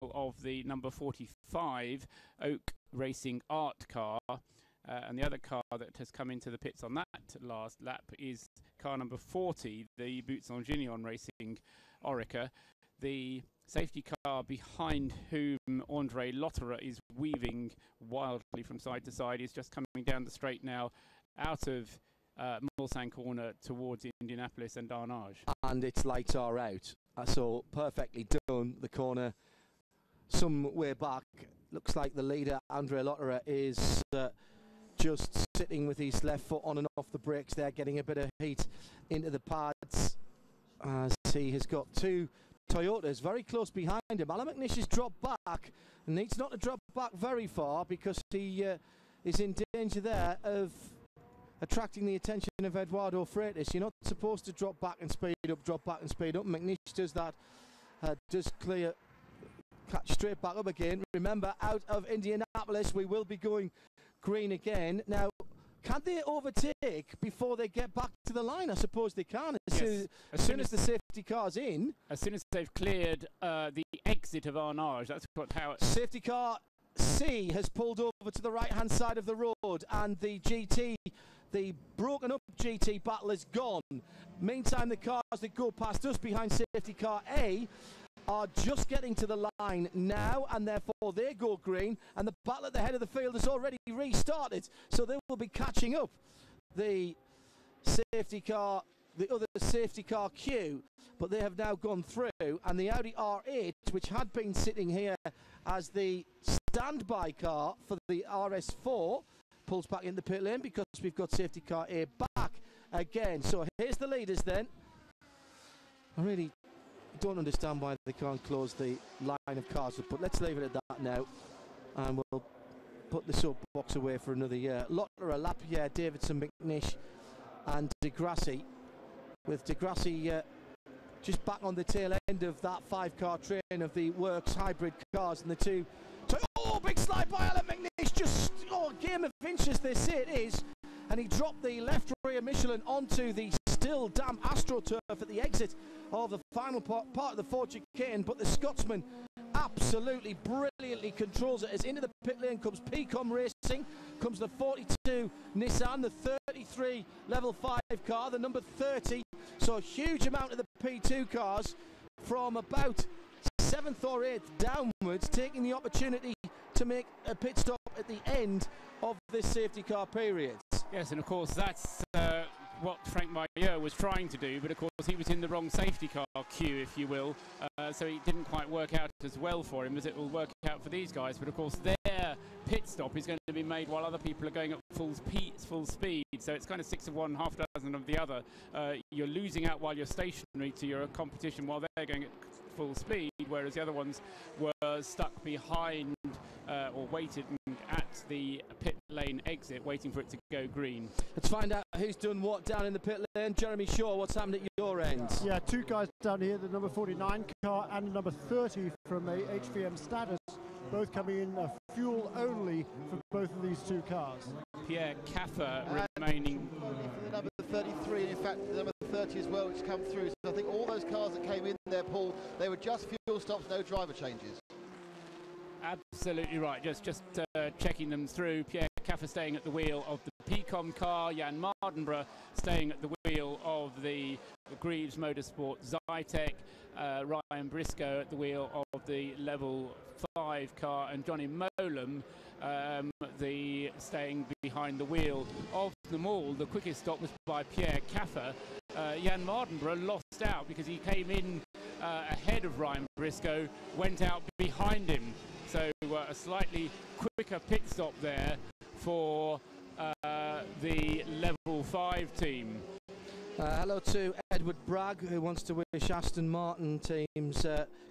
of the number 45 Oak Racing Art car. And the other car that has come into the pits on that last lap is car number 40, the Boots Enginion Racing Orica. The safety car behind whom Andre Lotterer is weaving wildly from side to side is just coming down the straight now out of Mulsanne Corner towards Indianapolis and Darnage. And its lights are out, so perfectly done. The corner somewhere back. Looks like the leader, Andre Lotterer, is just sitting with his left foot on and off the brakes there, getting a bit of heat into the pads as he has got two Toyotas very close behind him. Alan McNish has dropped back and needs not to drop back very far because he is in danger there of attracting the attention of Eduardo Freitas. You're not supposed to drop back and speed up, drop back and speed up. McNish does that, does clear, catch straight back up again. Remember, out of Indianapolis, we will be going green again. Now, can they overtake before they get back to the line? I suppose they can. As soon as the safety car's in. As soon as they've cleared the exit of Arnage, that's how it... Safety car C has pulled over to the right-hand side of the road, and the GT, the broken up GT battle is gone. Meantime, the cars that go past us behind safety car A are just getting to the line now, and therefore they go green, and the battle at the head of the field has already restarted, so they will be catching up the safety car, the other safety car Q, but they have now gone through, and the Audi R8, which had been sitting here as the standby car for the RS4, pulls back in the pit lane because we've got safety car A back again. So here's the leaders then. I really don't understand why they can't close the line of cars up, but let's leave it at that now, and we'll put the soapbox away for another year. Lotterer, Lapierre, Davidson, McNish and Degrassi, with Degrassi just back on the tail end of that 5-car train of the Works hybrid cars, and the two. Oh, big slide by Alan McNish, just a game of inches they say it is, and he dropped the left rear Michelin onto the still damp AstroTurf at the exit of the final part of the Ford chicane, but the Scotsman absolutely brilliantly controls it as into the pit lane comes PCOM Racing, comes the 42 Nissan, the 33 level 5 car, the number 30, so a huge amount of the P2 cars from about 7th or 8th downwards, taking the opportunity to make a pit stop at the end of this safety car period. Yes, and of course that's what Frank Maillot was trying to do, but of course he was in the wrong safety car queue, if you will, so it didn't quite work out as well for him as it will work out for these guys. But of course their pit stop is going to be made while other people are going at full speed, so it's kind of 6 of one, half dozen of the other. You're losing out while you're stationary to your competition while they're going at full speed, whereas the other ones were stuck behind or waited at the pit lane exit, waiting for it to go green. Let's find out who's done what down in the pit lane. Jeremy Shaw, what's happened at your end? Yeah, two guys down here, the number 49 car and the number 30 from a HVM status, both coming in fuel only for both of these two cars. Pierre Caffer remaining. For the number 33, and in fact the number 30 as well, which come through. So I think all those cars that came in there, Paul, they were just fuel stops, no driver changes. Absolutely right, just checking them through. Pierre Caffer staying at the wheel of the PCOM car, Jan Mardenborough staying at the wheel of the Greaves Motorsport Zytec, Ryan Briscoe at the wheel of the level 5 car, and Johnny Molam staying behind the wheel of them all. The quickest stop was by Pierre Caffer. Jan Mardenborough lost out because he came in ahead of Ryan Briscoe, went out behind him. So a slightly quicker pit stop there for the level 5 team. Hello to Edward Bragg, who wants to wish Aston Martin teams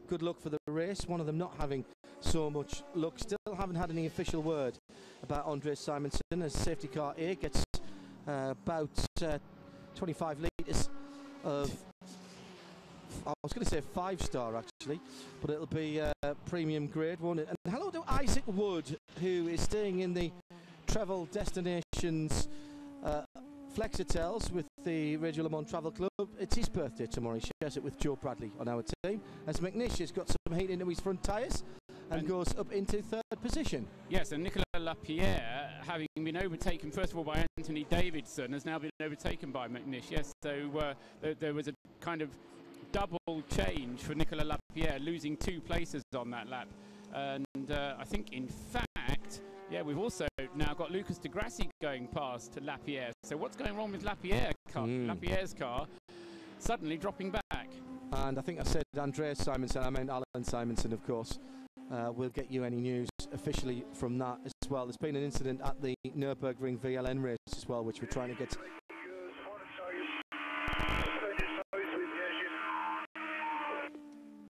good luck for the race. One of them not having so much luck. Still haven't had any official word about Andre Simonson as safety car A gets about 25 litres of, I was going to say 5-star actually, but it'll be premium grade, won't it? And hello to Isaac Wood, who is staying in the Travel Destinations Flexitels with the Radio Le Mans Travel Club. It's his birthday tomorrow. He shares it with Joe Bradley on our team, as McNish has got some heat into his front tyres and goes up into third position. Yes, and Nicolas Lapierre, having been overtaken first of all by Anthony Davidson, has now been overtaken by McNish. Yes, so there was a kind of double change for Nicolas Lapierre, losing 2 places on that lap. And I think, in fact, yeah, we've also now got Lucas de Grassi going past Lapierre. So what's going wrong with Lapierre's car suddenly dropping back? And I think I said Andreas Simonsen, I meant Alan Simonsen, of course. We'll get you any news officially from that as well. There's been an incident at the Nürburgring VLN race as well, which we're trying to get.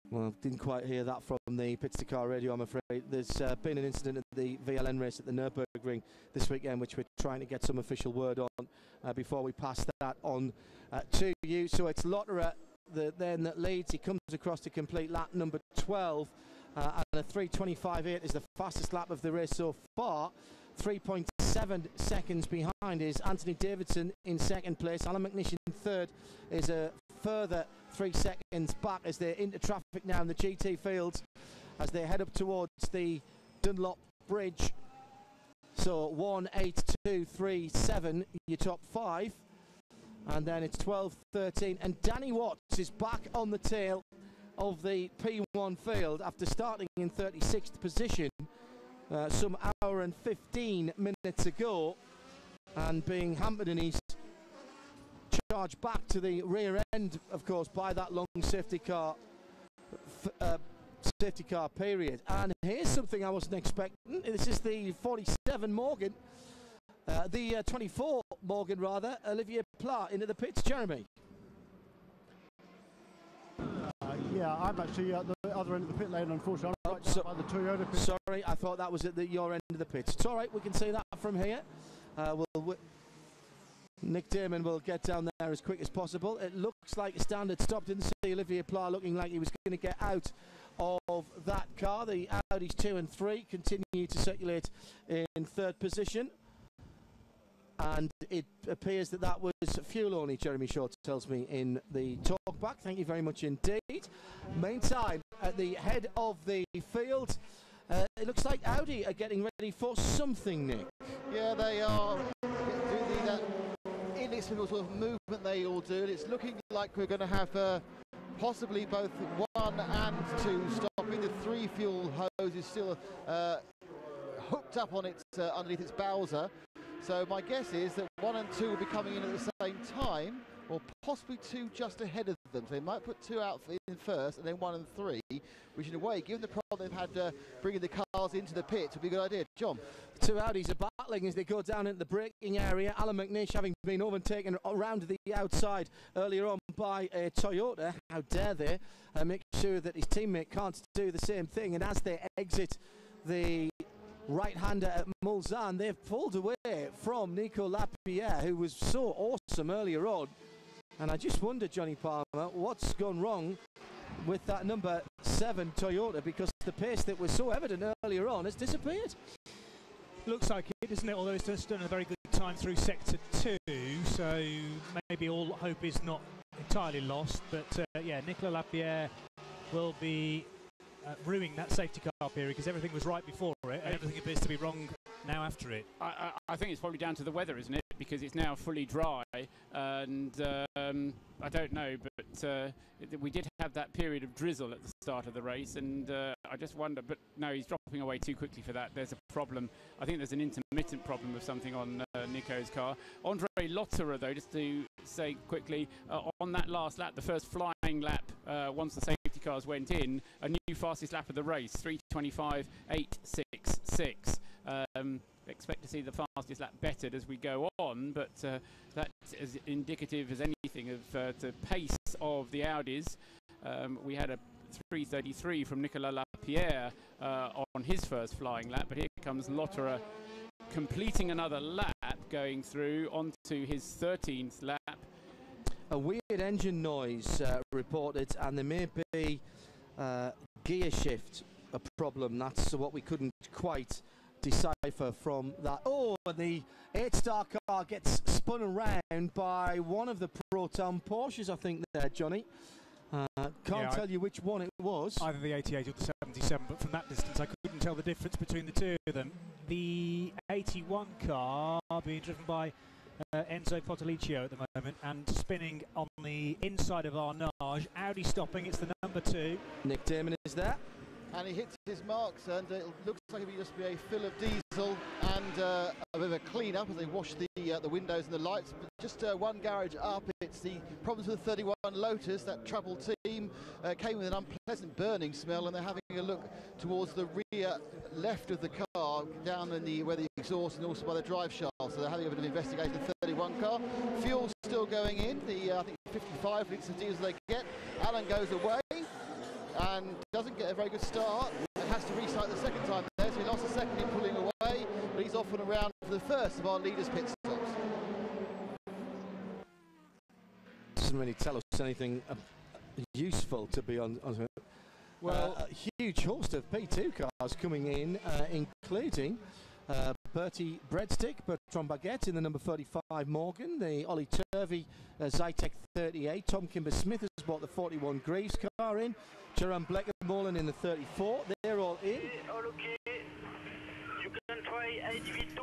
Well, didn't quite hear that from the Pits to Car radio, I'm afraid. There's been an incident at the VLN race at the Nürburgring this weekend, which we're trying to get some official word on before we pass that on to you. So it's Lotterer then that leads. He comes across to complete lap number 12, and a 3:25.8 is the fastest lap of the race so far. 3.7 seconds behind is Anthony Davidson in second place. Alan McNish in third is a further 3 seconds back as they're into traffic now in the GT fields as they head up towards the Dunlop Bridge. So 1, 8, 2, 3, 7, your top 5. And then it's 12, 13. And Danny Watts is back on the tail of the P1 field after starting in 36th position some hour and 15 minutes ago, and being hampered in his charge back to the rear end, of course, by that long safety car period. And here's something I wasn't expecting. This is the 47 Morgan, the 24 Morgan rather, Olivier Plat into the pits. Jeremy. Yeah, I'm actually at the other end of the pit lane, unfortunately. I'm right down by the Toyota pit. Sorry, I thought that was at your end of the pits. It's all right, we can see that from here. Nick Damon will get down there as quick as possible. It looks like a standard stop. Didn't see Olivier Plat looking like he was going to get out of that car. The Audis 2 and 3 continue to circulate in third position. And it appears that was fuel only, Jeremy Shaw tells me in the talkback. Thank you very much indeed. Meantime, at the head of the field, it looks like Audi are getting ready for something, Nick. Yeah, they are doing that inexplicable sort of movement they all do. It's looking like we're going to have possibly both 1 and 2 stopping. The 3 fuel hose is still hooked up on its underneath its Bowser. So my guess is that 1 and 2 will be coming in at the same time, or possibly 2 just ahead of them. So they might put 2 out in first and then 1 and 3, which in a way, given the problem they've had bringing the cars into the pit, would be a good idea. John? The 2 Audis are battling as they go down into the braking area. Alan McNish having been overtaken around the outside earlier on by a Toyota. How dare they make sure that his teammate can't do the same thing. And as they exit the right-hander at Mulsanne, they've pulled away from Nico Lapierre, who was so awesome earlier on. And I just wonder, Johnny Palmer, what's gone wrong with that number 7 Toyota, because the pace that was so evident earlier on has disappeared. Looks like it, doesn't it? Although it's just done a very good time through sector 2, so maybe all hope is not entirely lost. But yeah, Nicolas Lapierre will be ruining that safety car period, because everything was right before it and everything appears to be wrong now after it. I think it's probably down to the weather, isn't it? Because it's now fully dry, and I don't know, but we did have that period of drizzle at the start of the race, and I just wonder, but no, he's dropping away too quickly for that. There's a problem. I think there's an intermittent problem of something on Nico's car. Andre Lotterer, though, just to say quickly, on that last lap, the first flying lap, once the safety cars went in, a new fastest lap of the race, 3:25.866. Expect to see the fastest lap bettered as we go on, but that's as indicative as anything of the pace of the Audis. We had a 3:33 from Nicolas Lapierre on his first flying lap, but here comes Lotterer completing another lap, going through onto his 13th lap. A weird engine noise reported, and there may be gear shift a problem. That's what we couldn't quite decipher from that. Oh, and the 8-star car gets spun around by one of the Proton Porsches, I think, there, Johnny. Can't tell you which one it was. Either the 88 or the 77, but from that distance I couldn't tell the difference between the two of them. The 81 car being driven by Enzo Potolicio at the moment and spinning on the inside of Arnage. Audi stopping, it's the number 2. Nick Damon is there. And he hits his marks, and it looks like it will just be a fill of diesel and a bit of a clean-up as they wash the windows and the lights. But just one garage up, it's the problems with the 31 Lotus. That trouble team came with an unpleasant burning smell, and they're having a look towards the rear left of the car, down in the where the exhaust and also by the drive shaft. So they're having a bit of investigation of the 31 car. Fuel's still going in. I think 55 litres of diesel they get. Alan goes away and doesn't get a very good start. Has to restart the second time there, so he lost a second in pulling away, but he's off and around for the first of our leaders' pit stops. Doesn't really tell us anything useful, to be honest. Well, a huge host of P2 cars coming in, including Bertie Breadstick, Bertrand Baguette in the number 35 Morgan, the Ollie Turvey Zytec 38, Tom Kimber-Smith has brought the 41 Greaves car in, Jerome Bleckenmolen in the 34, they're all in. All okay. You can try HV2,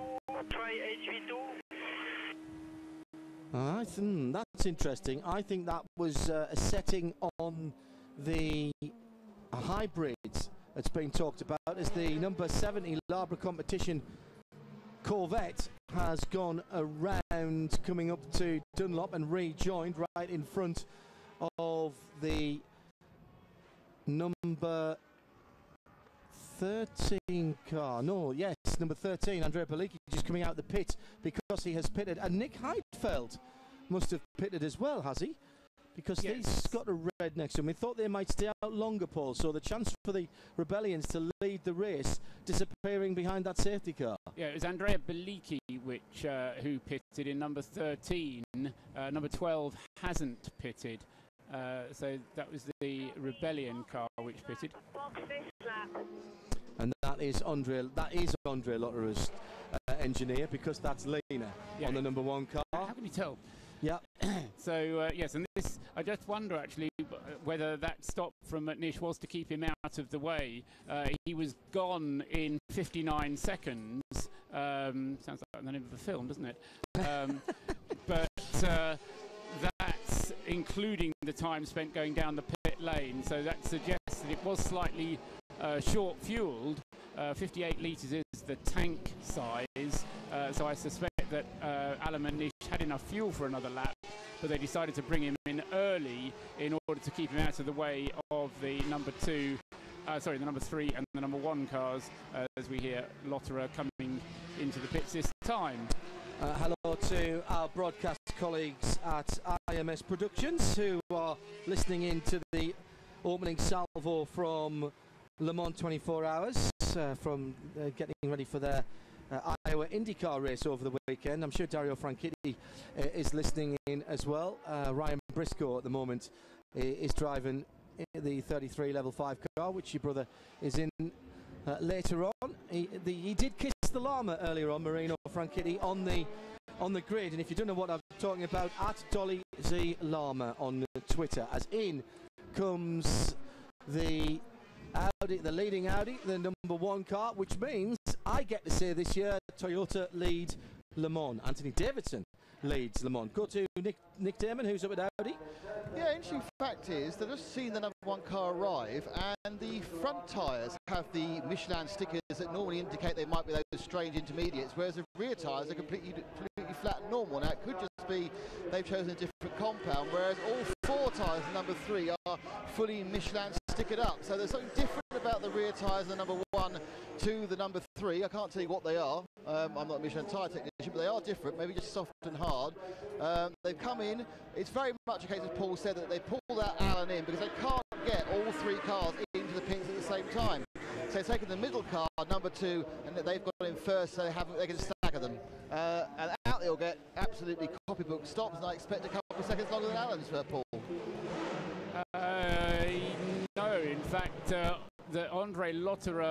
Alright, that's interesting. I think that was a setting on the hybrid that's being talked about as the number 70 Labra competition Corvette has gone around, coming up to Dunlop and rejoined right in front of the number 13 car. No, yes, number 13, Andrea Bellicchi, just coming out the pit because he has pitted. And Nick Heidfeld must have pitted as well, has he? Because he's got a red next to him. We thought they might stay out longer, Paul, so the chance for the Rebellions to lead the race disappearing behind that safety car. Yeah, it was Andrea Bellicchi who pitted in number 13. Number 12 hasn't pitted. So that was the Rebellion car which pitted. And that is Andre Lotterer's engineer, because that's Lena on the number 1 car. How can you tell? Yeah. So yes, and this, I just wonder actually whether that stop from Nish was to keep him out of the way. He was gone in 59 seconds. Sounds like the name of a film, doesn't it? But that's including the time spent going down the pit lane. So that suggests that it was slightly short fueled. 58 litres is the tank size. So I suspect that Alan and Nish had enough fuel for another lap, but they decided to bring him in early in order to keep him out of the way of the number 3 and the number 1 cars, as we hear Lotterer coming into the pits this time. Hello to our broadcast colleagues at IMS Productions who are listening in to the opening salvo from Le Mans 24 Hours, from getting ready for their Iowa IndyCar race over the weekend. I'm sure Dario Franchitti is listening in as well. Ryan Briscoe at the moment is driving the 33 level 5 car, which your brother is in later on. He did kiss the llama earlier on, Marino Franchitti, on the grid, and if you don't know what I'm talking about, at Dolly Z Llama on Twitter, as in comes the Audi, the leading Audi, the number 1 car, which means I get to say this year Toyota lead Le Mans. Anthony Davidson leads Le Mans. Go to Nick Damon, who's up at Audi. Yeah, interesting fact is they've just seen the number 1 car arrive, and the front tyres have the Michelin stickers that normally indicate they might be those strange intermediates, whereas the rear tyres are completely flat and normal. Now it could just be they've chosen a different compound, whereas all 4 tyres in number 3 are fully Michelin stickered up. So there's something different about the rear tyres, the number 1 to the number 3. I can't tell you what they are. I'm not a Michelin tyre technician, but they are different, maybe just soft and hard. They've come in. It's very much a case, as Paul said, that they pulled that Alan in because they can't get all 3 cars into the pits at the same time. So they've taken the middle car, number 2, and they've got in first, so they can stagger them. And out they'll get absolutely copybook stops, and I expect a couple of seconds longer than Alan's, Paul. No, in fact, the Andre Lotterer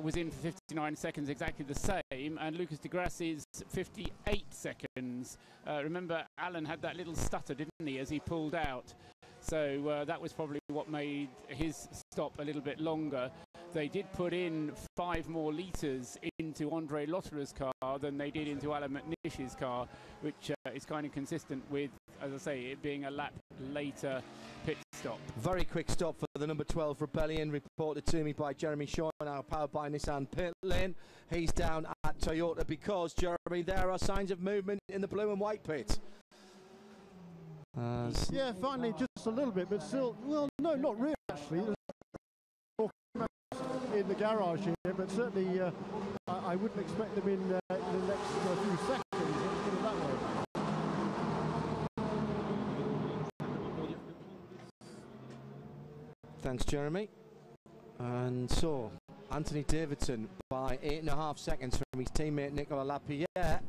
was in for 59 seconds, exactly the same, and Lucas de Grassi's 58 seconds. Remember, Alan had that little stutter, didn't he, as he pulled out? So that was probably what made his stop a little bit longer. they did put in 5 more litres into Andre Lotterer's car than they did into Alan McNish's car, which is kind of consistent with, as I say, it being a lap later pit stop. Very quick stop for the number 12 Rebellion, reported to me by Jeremy Shaw, now powered by Nissan Pit Lane. He's down at Toyota because, Jeremy, there are signs of movement in the blue and white pit. Yeah, finally, just a little bit, but still, well, no, not really, actually. In the garage here, but certainly I wouldn't expect them in the next few seconds. Let's put it that way. Thanks, Jeremy. And so, Anthony Davidson by 8.5 seconds from his teammate Nicolas Lapierre.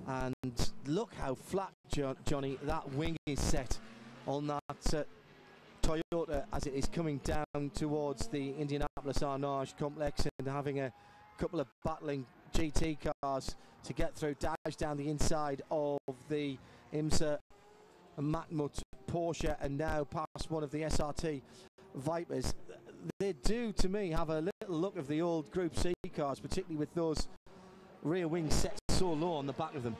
And look how flat, Johnny, that wing is set on that Toyota as it is coming down towards the Indianapolis Arnage complex, and having a couple of battling GT cars to get through, dives down the inside of the IMSA Matmut Porsche and now past one of the SRT Vipers. They do, to me, have a little look of the old Group C cars, particularly with those rear wings set so low on the back of them.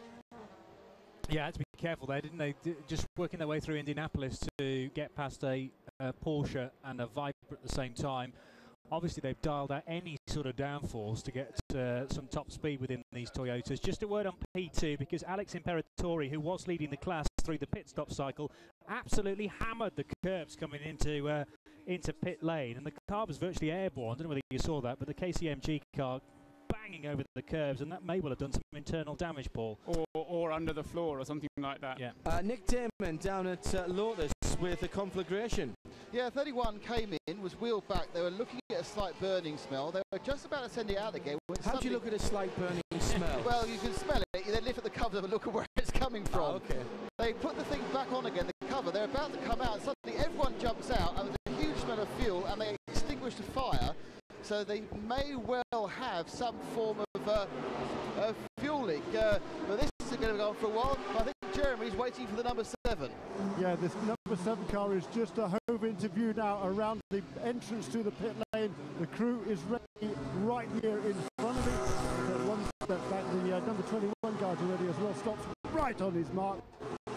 Yeah, had to be careful there, didn't they? Just working their way through Indianapolis to get past a Porsche and a Viper at the same time. Obviously, they've dialed out any sort of downforce to get some top speed within these Toyotas. Just a word on P2, because Alex Imperatori, who was leading the class through the pit stop cycle, absolutely hammered the curbs coming into pit lane, and the car was virtually airborne. I don't know whether you saw that, but the KCMG car banging over the curbs, and that may well have done some internal damage, Paul. Or under the floor or something like that. Yeah. Nick Damon down at Lotus with the conflagration. Yeah, 31 came in, was wheeled back. They were looking at a slight burning smell. They were just about to send it out again. How do you look at a slight burning smell? Well, you can smell it. You then lift at the cover and look at where it's coming from. Oh, okay. They put the thing back on again, the cover. They're about to come out. Suddenly everyone jumps out, and there's a huge smell of fuel, and they extinguish the fire. So they may well have some form of fuel leak. But this is going to go on for a while. I think Jeremy's waiting for the number 7. Yeah, this number 7 car is just a hove into view now around the entrance to the pit lane. The crew is ready right here in front of it. One step back, the number 21 guys are ready as well. Stops right on his mark.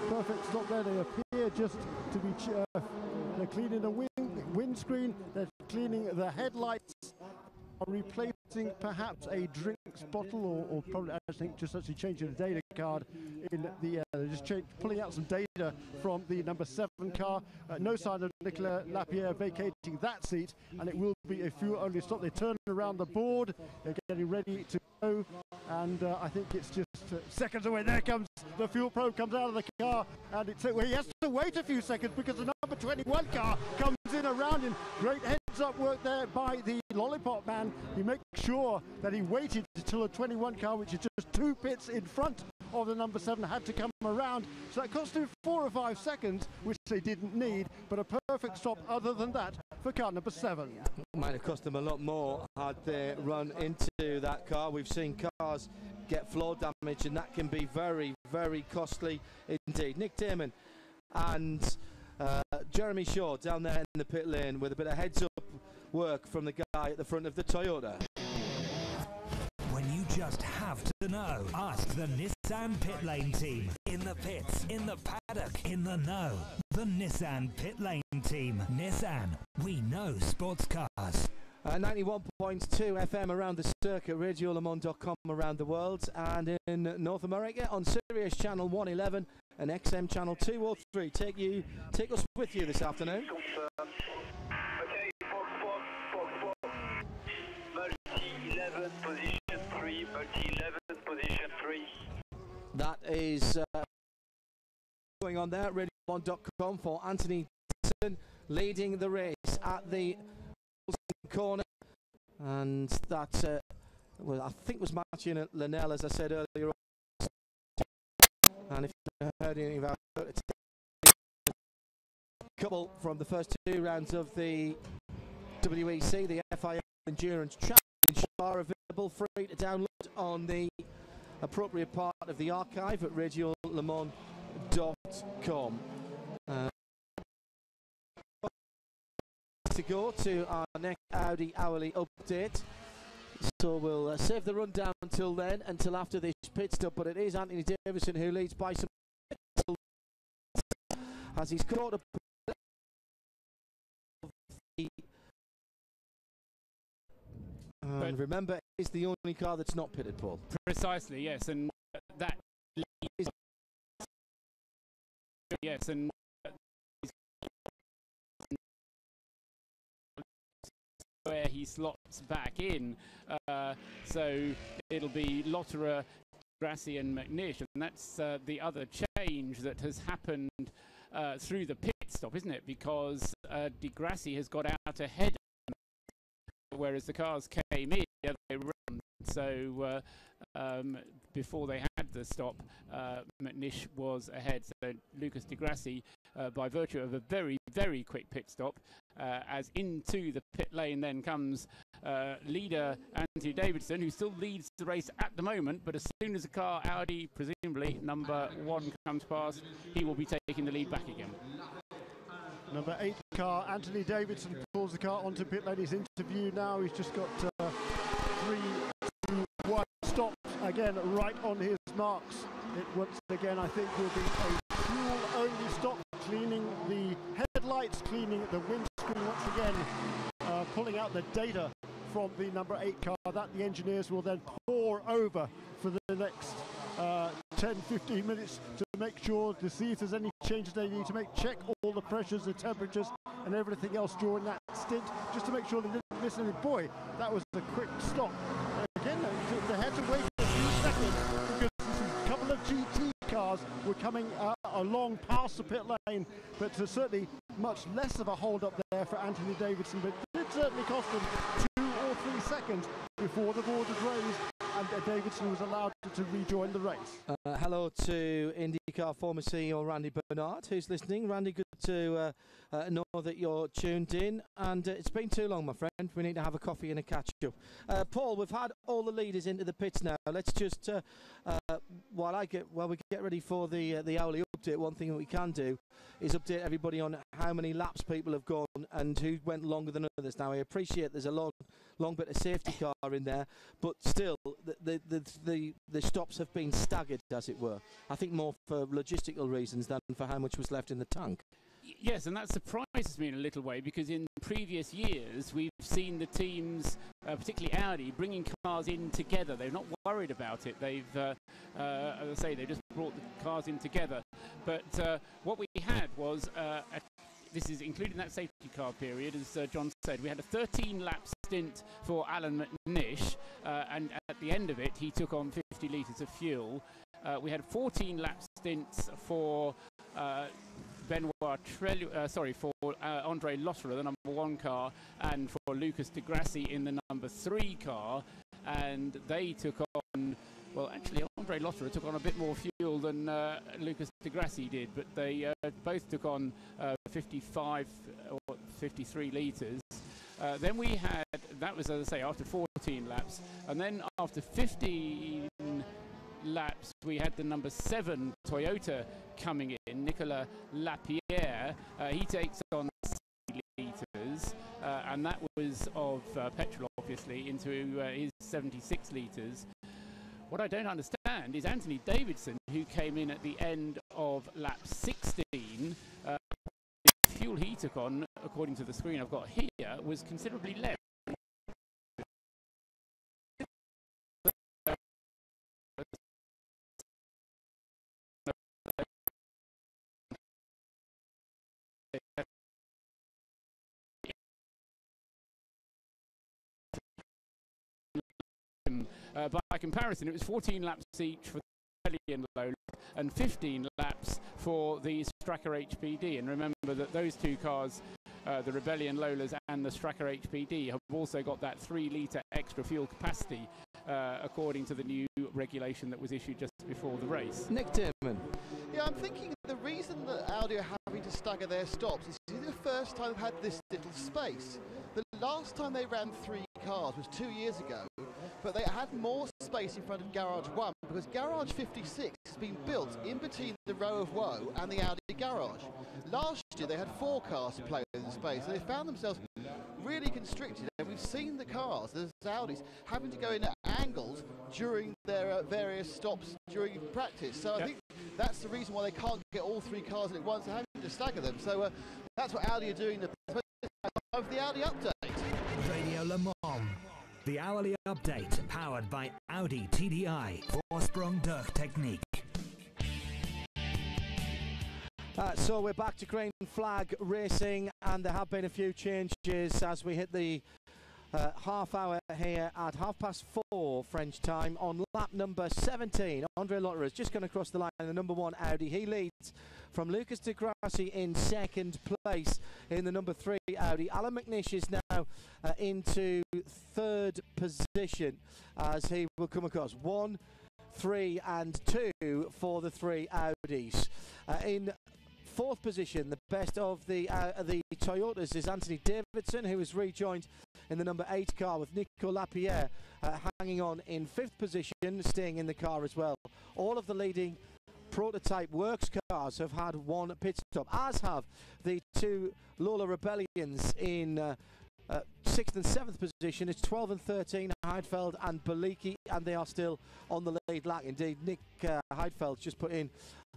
Perfect stop there. They appear just to be they're cleaning the windscreen, they're cleaning the headlights, are replacing perhaps a drinks bottle, or probably I think just actually changing the data card in the they're just pulling out some data from the number 7 car. No sign of Nicolas Lapierre vacating that seat, and it will be a fuel only stop. They turn around the board, they're getting ready to go, and I think it's just seconds away. There comes the fuel probe, comes out of the car, and he has to wait a few seconds because the number 21 car comes in around him. Great heads-up work there by the Lollipop man. He makes sure that he waited until the 21 car, which is just 2 pits in front of the number 7, had to come around. So that cost him 4 or 5 seconds, which they didn't need, but a perfect stop other than that for car number 7. Might have cost them a lot more had they run into that car. We've seen cars get floor damage, and that can be very, very costly indeed. Nick Damon and Jeremy Shaw down there in the pit lane with a bit of heads-up work from the guy at the front of the Toyota. When you just have to know, ask the Nissan Pit Lane team. In the pits, in the paddock, in the know. The Nissan Pit Lane team. Nissan, we know sports cars. 91.2 FM around the circuit, radiolemans.com around the world, and in North America on Sirius Channel 111 and XM Channel 203. Take us with you this afternoon. Okay, Fox. Multi-11, position 3. Multi-11, position 3. That is going on there, radiolemans.com for Anthony Dixon leading the race at the corner, and that well, I think was matching Linnell, as I said earlier. And if you heard anything about it, a couple from the first 2 rounds of the WEC, the FIA Endurance Challenge, are available free to download on the appropriate part of the archive at radiolemans.com. to go to our next Audi hourly update. So we'll save the rundown until then, until after this pit stop. But it is Anthony Davidson who leads by some as he's caught up. And remember, it's the only car that's not pitted, Paul. Precisely, yes, and that is yes, and where he slots back in, so it'll be Lotterer, Grassi and McNish, and that's the other change that has happened through the pit stop, isn't it? Because Di Grassi has got out ahead, whereas the cars came in the other way around. So before they had the stop, McNish was ahead. So Lucas Di Grassi, by virtue of a very, very quick pit stop, as into the pit lane then comes leader Anthony Davidson, who still leads the race at the moment, but as soon as the car, Audi, presumably number 1, comes past, he will be taking the lead back again. Number 8 car, Anthony Davidson, pulls the car onto pit lane. He's interviewed now. He's just got 3, 2, 1 stops again right on his marks. It once again, I think, will be a fuel-only stop, cleaning the headlights, cleaning the windscreen once again, pulling out the data from the number 8 car that the engineers will then pour over for the next 10-15 minutes to make sure to see if there's any changes they need to make, check all the pressures, the temperatures and everything else during that stint, just to make sure they didn't miss anything. Boy, that was a quick stop. Again, they had to wait a few seconds because a couple of GT cars were coming along past the pit lane, but certainly much less of a hold up there for Anthony Davidson, but it did certainly cost him 2 or 3 seconds before the board was raised and Davidson was allowed to rejoin the race. Hello to IndyCar former CEO Randy Bernard, who's listening. Randy, good to know that you're tuned in, and it's been too long, my friend. We need to have a coffee and a catch-up. Paul, we've had all the leaders into the pits now. Let's just, while we get ready for the hourly update, one thing that we can do is update everybody on how many laps people have gone and who went longer than others. Now, I appreciate there's a long bit of safety car in there, but still, the stops have been staggered, as it were. I think more for logistical reasons than for how much was left in the tank. Yes, and that surprises me in a little way, because in previous years we've seen the teams, particularly Audi, bringing cars in together. They're not worried about it. They've, as I say, they just brought the cars in together. But what we had was, this is including that safety car period, as John said, we had a 13-lap stint for Alan McNish, and at the end of it he took on 50 litres of fuel. We had 14-lap stints for Andre Lotterer, the number 1 car, and for Lucas Di Grassi in the number 3 car, and they took on, well, actually Andre Lotterer took on a bit more fuel than Lucas Di Grassi did, but they both took on 55 or 53 litres. Then we had, that was, as I say, after 14 laps, and then after 15 laps we had the number 7 Toyota coming in, Nicolas Lapierre. He takes on 60 litres, and that was of petrol, obviously, into his 76 litres. What I don't understand is Anthony Davidson, who came in at the end of lap 16, the fuel he took on, according to the screen I've got here, was considerably less. By comparison, it was 14 laps each for the Rebellion Lola and 15 laps for the Stracker HPD. And remember that those 2 cars, the Rebellion Lolas and the Stracker HPD, have also got that 3-litre extra fuel capacity, according to the new regulation that was issued just before the race. Nick Tierman. Yeah, I'm thinking the reason that Audi are having to stagger their stops is the first time they've had this little space. The last time they ran 3 cars was 2 years ago, but they had more space in front of Garage 1 because Garage 56 has been built in between the row of woe and the Audi garage. Last year they had 4 cars to play with in space, and they found themselves really constricted, and we've seen the cars, the Audis, having to go in at angles during their various stops during practice. So I think that's the reason why they can't get all three cars at once, they're having to stagger them. So that's what Audi are doing. Of the Audi update. Radio Le Mans, the hourly update, powered by Audi TDI, Vorsprung durch Technik. So we're back to green flag racing, and there have been a few changes as we hit the half hour here at 4:30 French time on lap number 17. Andre Lotterer has just gone across the line in the number 1 Audi. He leads from Lucas Di Grassi in second place in the number 3 Audi. Alan McNish is now into third position as he will come across 1, 3 and 2 for the 3 Audis. In fourth position, the best of the Toyotas is Anthony Davidson, who is rejoined in the number 8 car with Nico Lapierre hanging on in 5th position, staying in the car as well. All of the leading prototype works cars have had one pit stop, as have the 2 Lola Rebellions in 6th and 7th position. It's 12 and 13, Heidfeld and Beliki, and they are still on the lead lap. Indeed, Nick Heidfeld's just put in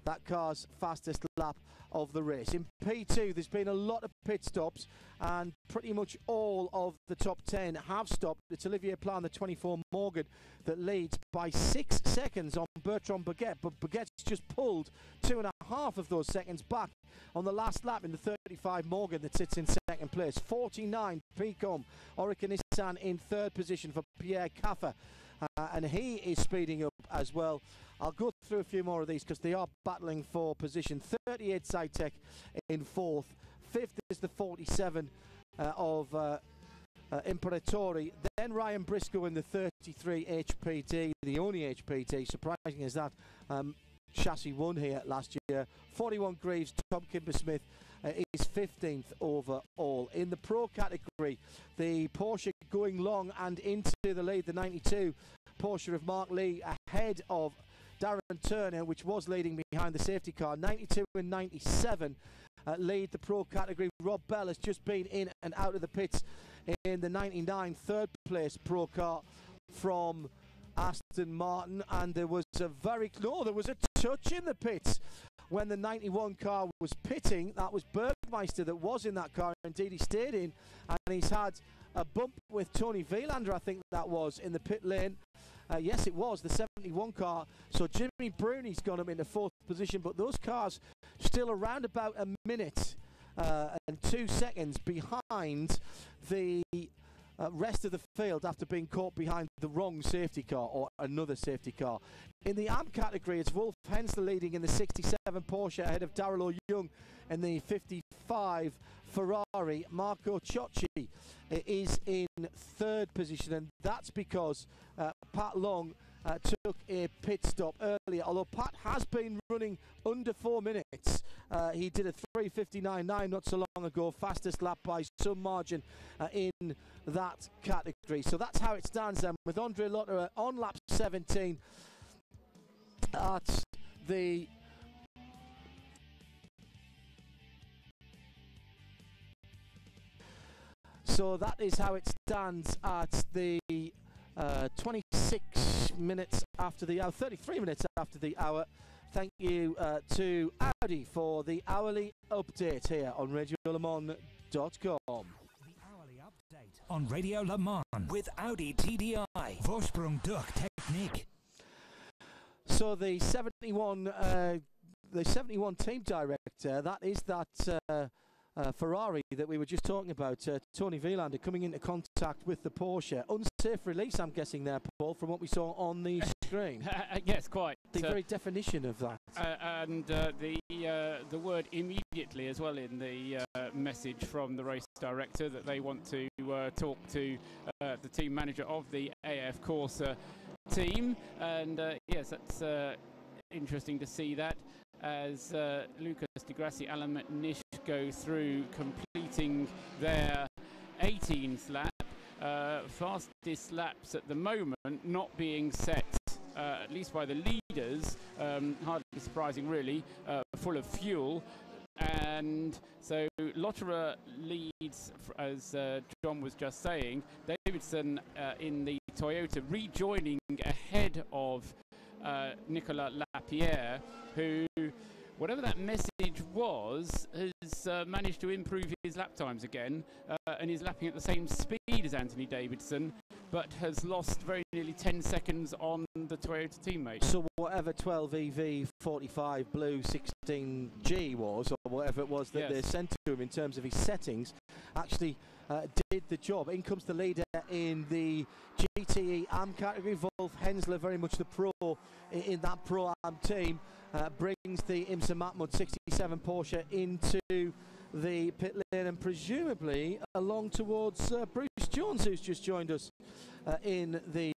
that car's fastest lap of the race. In P2, there's been a lot of pit stops, and pretty much all of the top 10 have stopped. It's Olivier Plan, the 24 Morgan, that leads by 6 seconds on Bertrand Baguette, but Baguette's just pulled 2.5 of those seconds back on the last lap in the 35 Morgan that sits in second place. 49 Picom, Orica Nissan in third position for Pierre Caffa, and he is speeding up as well. I'll go through a few more of these because they are battling for position. 38 Zytec in fourth. Fifth is the 47 of Imperatori. Then Ryan Briscoe in the 33 HPT, the only HPT, surprising as that. Chassis won here last year. 41 Greaves, Tom Kimber-Smith is 15th overall. In the Pro category, the Porsche going long and into the lead. The 92 Porsche of Mark Lee ahead of Darren Turner, which was leading behind the safety car. 92 and 97 lead the Pro category. Rob Bell has just been in and out of the pits in the 99 third place Pro car from Aston Martin, and there was a touch in the pits when the 91 car was pitting. That was Bergmeister that was in that car. Indeed, he stayed in, and he's had a bump with Tony Vielander, I think that was, in the pit lane. Yes, it was the 71 car. So Jimmy Bruni's gone up into fourth position, but those cars still around about a minute and 2 seconds behind the rest of the field after being caught behind the wrong safety car or another safety car. In the AM category, it's Wolf Hensler leading in the 67 Porsche ahead of Daryl O'Young in the 55 Ferrari. Marco Ciocci is in third position, and that's because Pat Long took a pit stop earlier, although Pat has been running under 4 minutes. He did a 3:59.9 not so long ago, fastest lap by some margin in that category. So that's how it stands then, with Andre Lotterer on lap 17 at the so that is how it stands at the 26 minutes after the hour, 33 minutes after the hour. Thank you to Audi for the hourly update here on RadioLeMans.com. The hourly update on Radio Le Mans with Audi TDI, Vorsprung durch Technik. So the 71 team director, that is that Ferrari that we were just talking about, Tony Vielander, coming into contact with the Porsche. Unsafe release, I'm guessing there, Paul, from what we saw on the screen. Yes, quite. The very definition of that. And the word immediately as well in the message from the race director that they want to talk to the team manager of the AF Corsa team. And yes, that's interesting to see that as Lucas Di Grassi, Alan McNish go through completing their 18th lap. Fastest laps at the moment not being set, at least by the leaders, hardly surprising really, full of fuel. And so Lotterer leads, as John was just saying. Davidson in the Toyota rejoining ahead of Nicolas Lapierre, who, whatever that message was, has managed to improve his lap times again, and is lapping at the same speed as Anthony Davidson, but has lost very nearly 10 seconds on the Toyota teammate. So whatever 12 EV 45 blue 16G was, or whatever it was that they sent to him in terms of his settings, actually did the job. In comes the leader in the GTE AM category. Wolf Hensler, very much the pro in that Pro-Am team, brings the IMSA Matmut 67 Porsche into the pit lane, and presumably along towards Bruce Jones, who's just joined us in the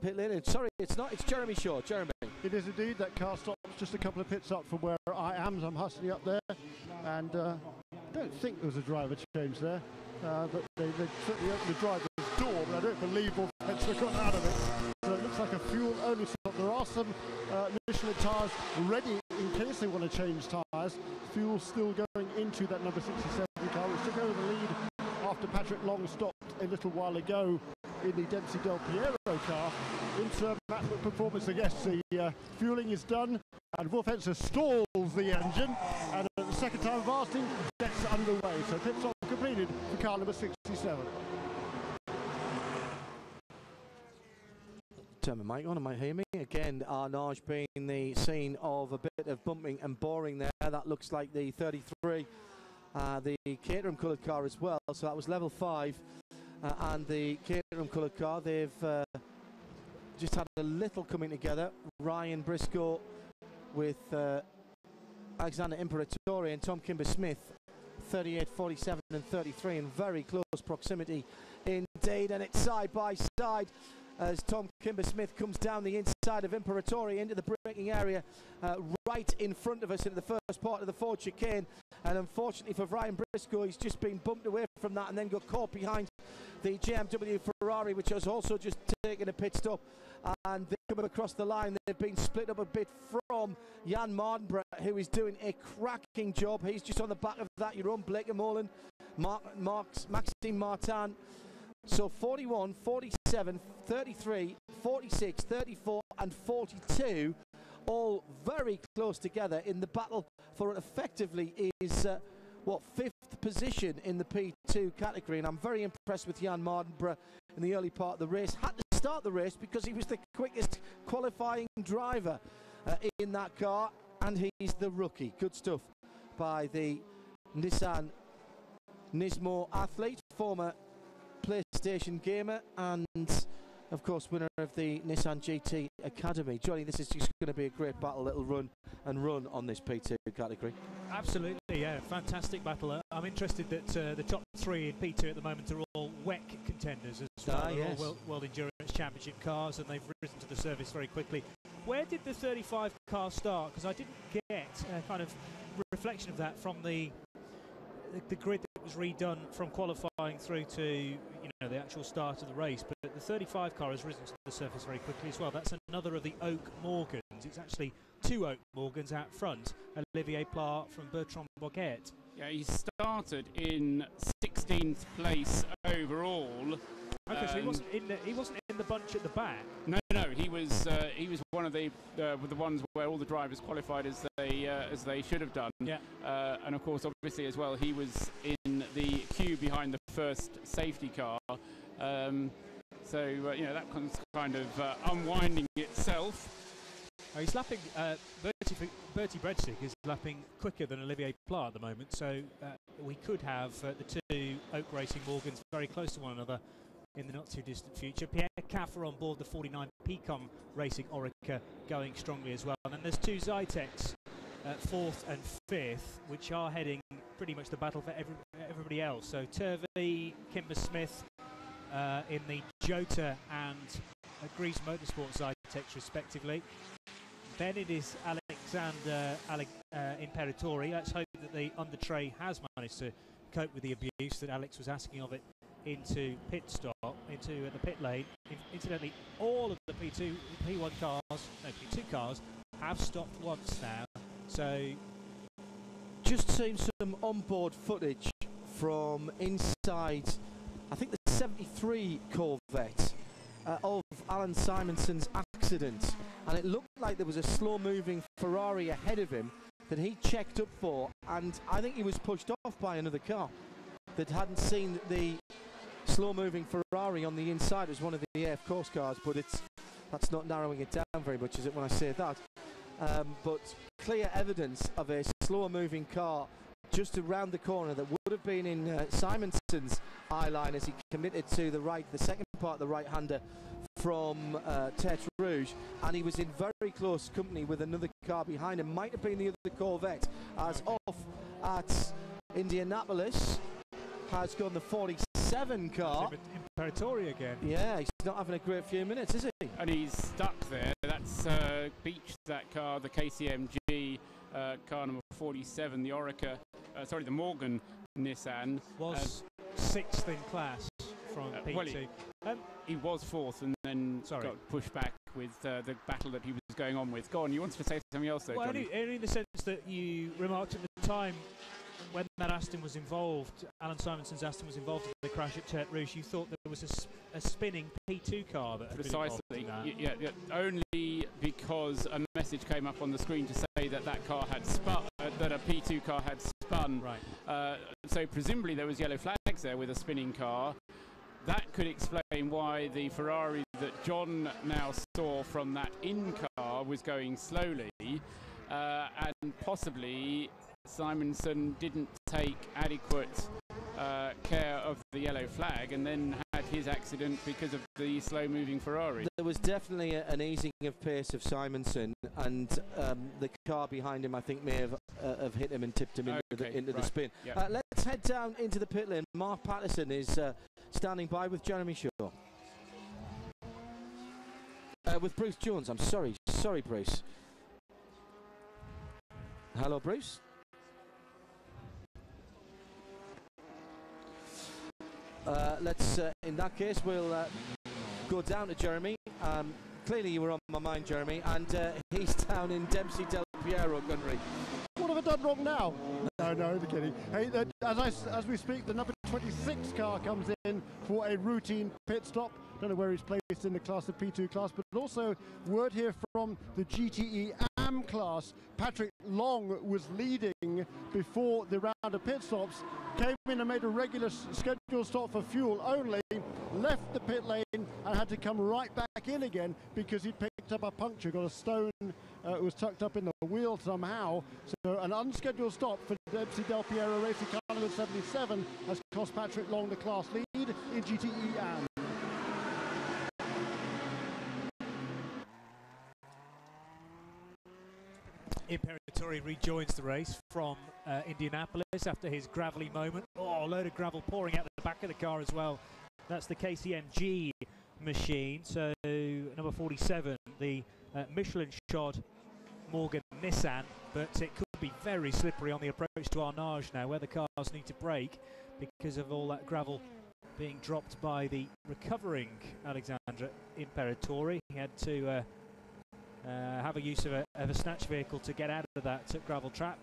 pit lane. Sorry, it's not, it's Jeremy Shaw. Jeremy. It is indeed. That car stops just a couple of pits up from where I am. I'm hustling up there, and I don't think there was a driver change there. But they certainly opened the driver's door, but I don't believe Wolf Hensler got out of it. So it looks like a fuel-only stop. There are some Michelin tyres ready in case they want to change tyres. Fuel still going into that number 67 car, which took over the lead after Patrick Long stopped a little while ago in the Dempsey Del Piero car. Into Matmut performance, I guess the fueling is done, and Wolf Hensler stalls the engine, and at the second time of asking, gets underway. So pit stop completed for car number 67. Turn my mic on, might hear me. Again, Arnage being the scene of a bit of bumping and boring there. That looks like the 33, the Caterham coloured car as well. So that was level 5, and the Caterham coloured car, they've just had a little coming together. Ryan Briscoe with Alexander Imperatori and Tom Kimber-Smith, 38, 47 and 33 in very close proximity indeed, and it's side by side as Tom Kimber-Smith comes down the inside of Imperatori into the braking area right in front of us into the first part of the Ford chicane, and unfortunately for Ryan Briscoe, he's just been bumped away from that and then got caught behind the GMW Ferrari, which has also just taken a pit stop, and they come across the line. They've been split up a bit from Jan Mardenborough, who is doing a cracking job. He's just on the back of that, your own Blake Molen, Maxime Martin. So 41, 47, 33, 46, 34 and 42, all very close together in the battle for what effectively is fifth position in the P2 category. And I'm very impressed with Jan Mardenborough in the early part of the race. Had to start the race because he was the quickest qualifying driver in that car, and he's the rookie. Good stuff by the Nissan Nismo athlete, former PlayStation gamer, and of course winner of the Nissan GT Academy. Johnny, this is just going to be a great battle, little run on this P2 category. Absolutely, yeah, fantastic battle. I'm interested that the top 3 in P2 at the moment are all WEC contenders as well. They're all World Endurance Championship cars, and they've risen to the surface very quickly. Where did the 35 car start? Because I didn't get a kind of reflection of that from the grid that was redone from qualifying through to the actual start of the race. But the 35 car has risen to the surface very quickly as well. That's another of the Oak Morgans. It's actually 2 Oak Morgans out front. Olivier Pla from Bertrand Boquet. Yeah, he started in 16th place overall. Okay, so he wasn't in the bunch at the back. No, he was one of the ones where all the drivers qualified as they should have done. Yeah. And of course, obviously as well, he was in the queue behind the first safety car. So that kind of unwinding itself. He's lapping. Bertie Bredsig is lapping quicker than Olivier Pla at the moment. So we could have the 2 Oak Racing Morgans very close to one another in the not too distant future. Pierre Caffer on board the 49 Pecom Racing Orica going strongly as well. And then there's 2 Zytecs, 4th and 5th, which are heading pretty much the battle for everybody else. So Turvey, Kimber-Smith in the Jota and Greaves Motorsport Zytecs respectively. Then it is Alexander Imperatori. Let's hope that the undertray has managed to cope with the abuse that Alex was asking of it into pit stop, into the pit lane. Incidentally, all of the P1 cars, no, P2 cars have stopped once now. So just seen some onboard footage from inside, I think the 73 Corvette of Alan Simonson's accident, and it looked like there was a slow-moving Ferrari ahead of him that he checked up for, and I think he was pushed off by another car that hadn't seen the slow-moving Ferrari on the inside. It was one of the AF Coast cars, but that's not narrowing it down very much, is it, when I say that? But clear evidence of a slow-moving car just around the corner that would have been in Simonson's eye line as he committed to the right, the second part, the right-hander from Tete Rouge, and he was in very close company with another car behind him. Might have been the other Corvette, as off at Indianapolis has gone the 47 car. Imperatori again. Yeah, he's not having a great few minutes, is he? And he's stuck there. That's beached that car, the KCMG car number 47, the Orica, the Morgan Nissan. Was 6th in class from P2. Well, he was 4th and then got pushed back with the battle that he was going on with. Go on, you wanted to say something else though, well, Johnny? only in the sense that you remarked at the time when that Aston was involved, Alan Simonson's Aston was involved in the crash at Tete Rouge, you thought there was a spinning P2 car that had Precisely. been involved in that. Yeah, only because a message came up on the screen to say that that car had spun, that a P2 car had spun. Right. So presumably there was yellow flags there with a spinning car. That could explain why the Ferrari that John now saw from that in car was going slowly, and possibly Simonson didn't take adequate care of the yellow flag and then had his accident because of the slow-moving Ferrari. There was definitely an easing of pace of Simonson, and the car behind him, I think, may have hit him and tipped him into the spin. Yep. Let's head down into the pit lane. Mark Patterson is standing by with Jeremy Shaw. With Bruce Jones, I'm sorry, Bruce. Hello, Bruce. Let's, in that case, we'll go down to Jeremy. Clearly you were on my mind, Jeremy, and he's down in Dempsey Del Piero country. What have I done wrong now? No, I'm kidding. Hey, as we speak, the number 26 car comes in for a routine pit stop. Don't know where he's placed in the class of P2 class, but also word here from the GTE AM class. Patrick Long was leading before the round of pit stops, came in and made a regular scheduled stop for fuel only, left the pit lane and had to come right back in again because he'd picked up a puncture, got a stone, it was tucked up in the wheel somehow. So an unscheduled stop for Dempsey Del Piero Racing car number 77 has cost Patrick Long the class lead in GTE AM. Imperatori rejoins the race from Indianapolis after his gravelly moment. Oh, a load of gravel pouring out the back of the car as well. That's the KCMG machine. So number 47, the Michelin-shod Morgan Nissan, but it could be very slippery on the approach to Arnage now, where the cars need to brake because of all that gravel being dropped by the recovering Alexandra Imperatori. He had to have a use of a snatch vehicle to get out of that gravel trap.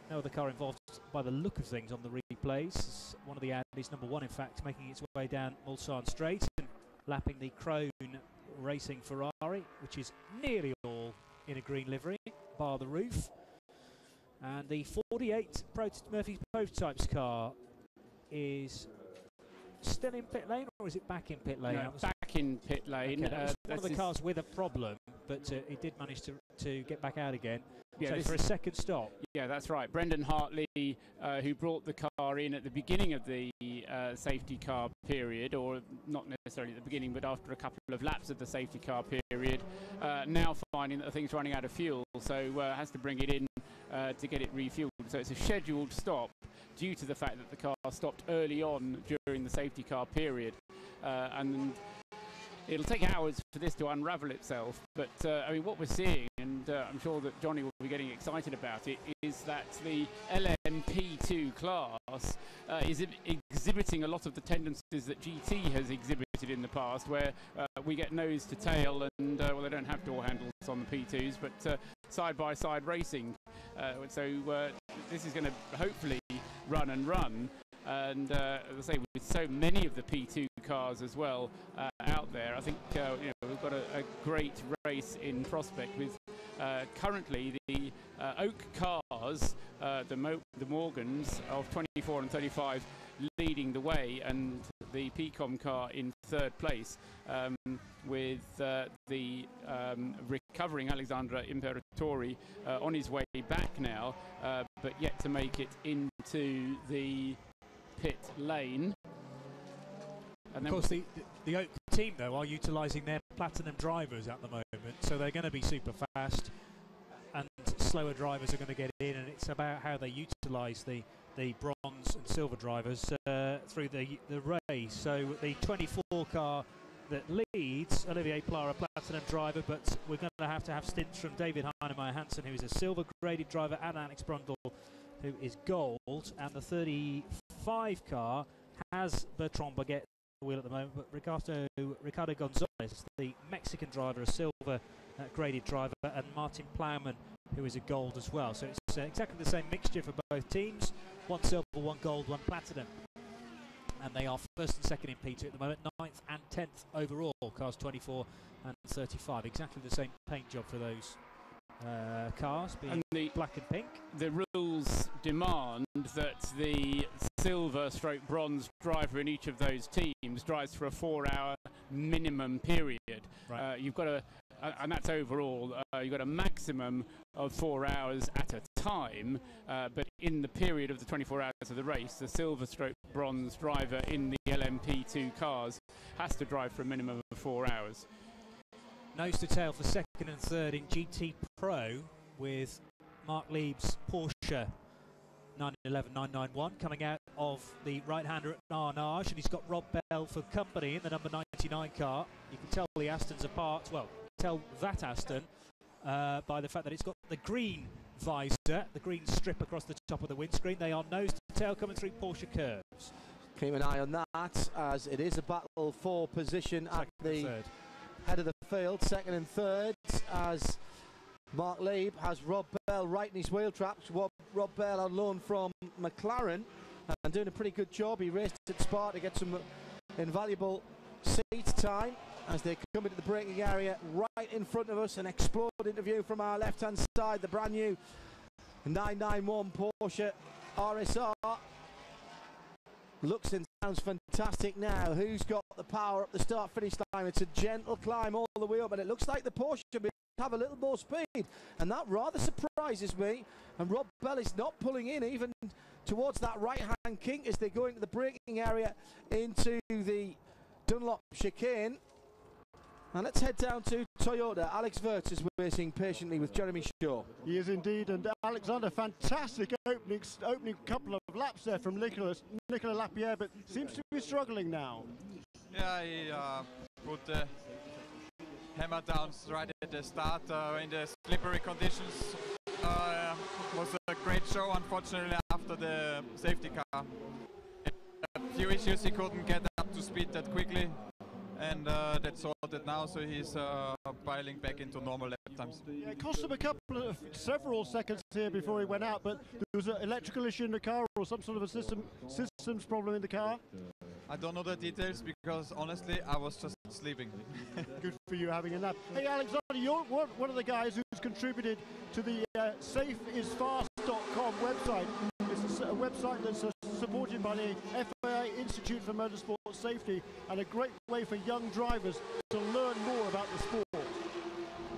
No other car involved by the look of things on the replays. It's one of the Audis, number 1 in fact, making its way down Mulsanne Straight and lapping the Crone Racing Ferrari, which is nearly all in a green livery, bar the roof. And the 48 Murphy's Prototypes car is still in pit lane, or is it back in pit lane? No, back in pit lane. Okay, that was one of the cars with a problem, but it did manage to get back out again. Yeah, so for a second stop. Yeah, that's right. Brendan Hartley, who brought the car in at the beginning of the safety car period, or not necessarily at the beginning, but after a couple of laps of the safety car period, now finding that the thing's running out of fuel, so has to bring it in to get it refueled. So it's a scheduled stop due to the fact that the car stopped early on during the safety car period. And it'll take hours for this to unravel itself, but I mean, what we're seeing, and I'm sure that Johnny will be getting excited about it, is that the LMP2 class is exhibiting a lot of the tendencies that GT has exhibited in the past, where we get nose to tail, and well, they don't have door handles on the P2s, but side-by-side racing. So this is going to hopefully run and run. And as I say, with so many of the P2 cars as well out there, I think we've got a great race in prospect with currently the Oak cars, the Morgans of 24 and 35 leading the way, and the PCOM car in third place, with the recovering Alexandra Imperatori on his way back now, but yet to make it into the pit lane. And of course, the Oak team, though, are utilising their platinum drivers at the moment, so they're going to be super fast, and slower drivers are going to get in, and it's about how they utilise the bronze and silver drivers through the race. So the 24 car that leads, Olivier Plara, platinum driver, but we're going to have stints from David Heinemeier Hansen, who is a silver graded driver, and Alex Brundle, who is gold, and the 35 car has Bertrand Baguette at the wheel at the moment, but Ricardo Gonzalez, the Mexican driver, a silver graded driver, and Martin Plowman, who is a gold as well. So it's exactly the same mixture for both teams, 1 silver, 1 gold, 1 platinum. And they are first and second in P2 at the moment, 9th and 10th overall, cars 24 and 35. Exactly the same paint job for those cars, being black and pink. The rules demand that the silver/bronze driver in each of those teams drives for a 4-hour minimum period. Right. You've got and that's overall, you've got a maximum of 4 hours at a time, but in the period of the 24 hours of the race, the silver/bronze driver in the LMP2 cars has to drive for a minimum of 4 hours. Nose to tail for second and third in GT Pro, with Mark Lieb's Porsche 911-991 coming out of the right-hander at Arnage, and he's got Rob Bell for company in the number 99 car. You can tell the Astons apart, well, tell that Aston by the fact that it's got the green visor, the green strip across the top of the windscreen. They are nose to tail coming through Porsche curves. Keep an eye on that, as it is a battle for position at the head of the field, second and third, as Mark Lieb has Rob Bell right in his wheel traps. Rob Bell on loan from McLaren and doing a pretty good job. He raced at Spa to get some invaluable seat time as they come into the braking area right in front of us. An exploding view from our left-hand side, the brand new 991 Porsche RSR. Looks and sounds fantastic now. Who's got the power up the start-finish line? It's a gentle climb all the way up, and it looks like the Porsche will have a little more speed, and that rather surprises me. And Rob Bell is not pulling in even towards that right-hand kink as they go into the braking area into the Dunlop chicane. And let's head down to Toyota. Alex Wirtz is waiting patiently with Jeremy Shaw. He is indeed, and Alexander, fantastic opening couple of laps there from Nicolas Lapierre, but seems to be struggling now. Yeah, he put the hammer down right at the start in the slippery conditions. Was a great show, unfortunately, after the safety car. A few issues, he couldn't get up to speed that quickly. And that's sorted now, so he's piling back into normal lap times. Yeah, it cost him several seconds here before he went out, but there was an electrical issue in the car or some sort of a systems problem in the car. I don't know the details because honestly I was just sleeping. Good for you having a nap. Hey Alexander, you're one of the guys who's contributed to the safeisfast.com website. It's a website that's supported by the FIA Institute for Motorsport Safety, and a great way for young drivers to learn more about the sport.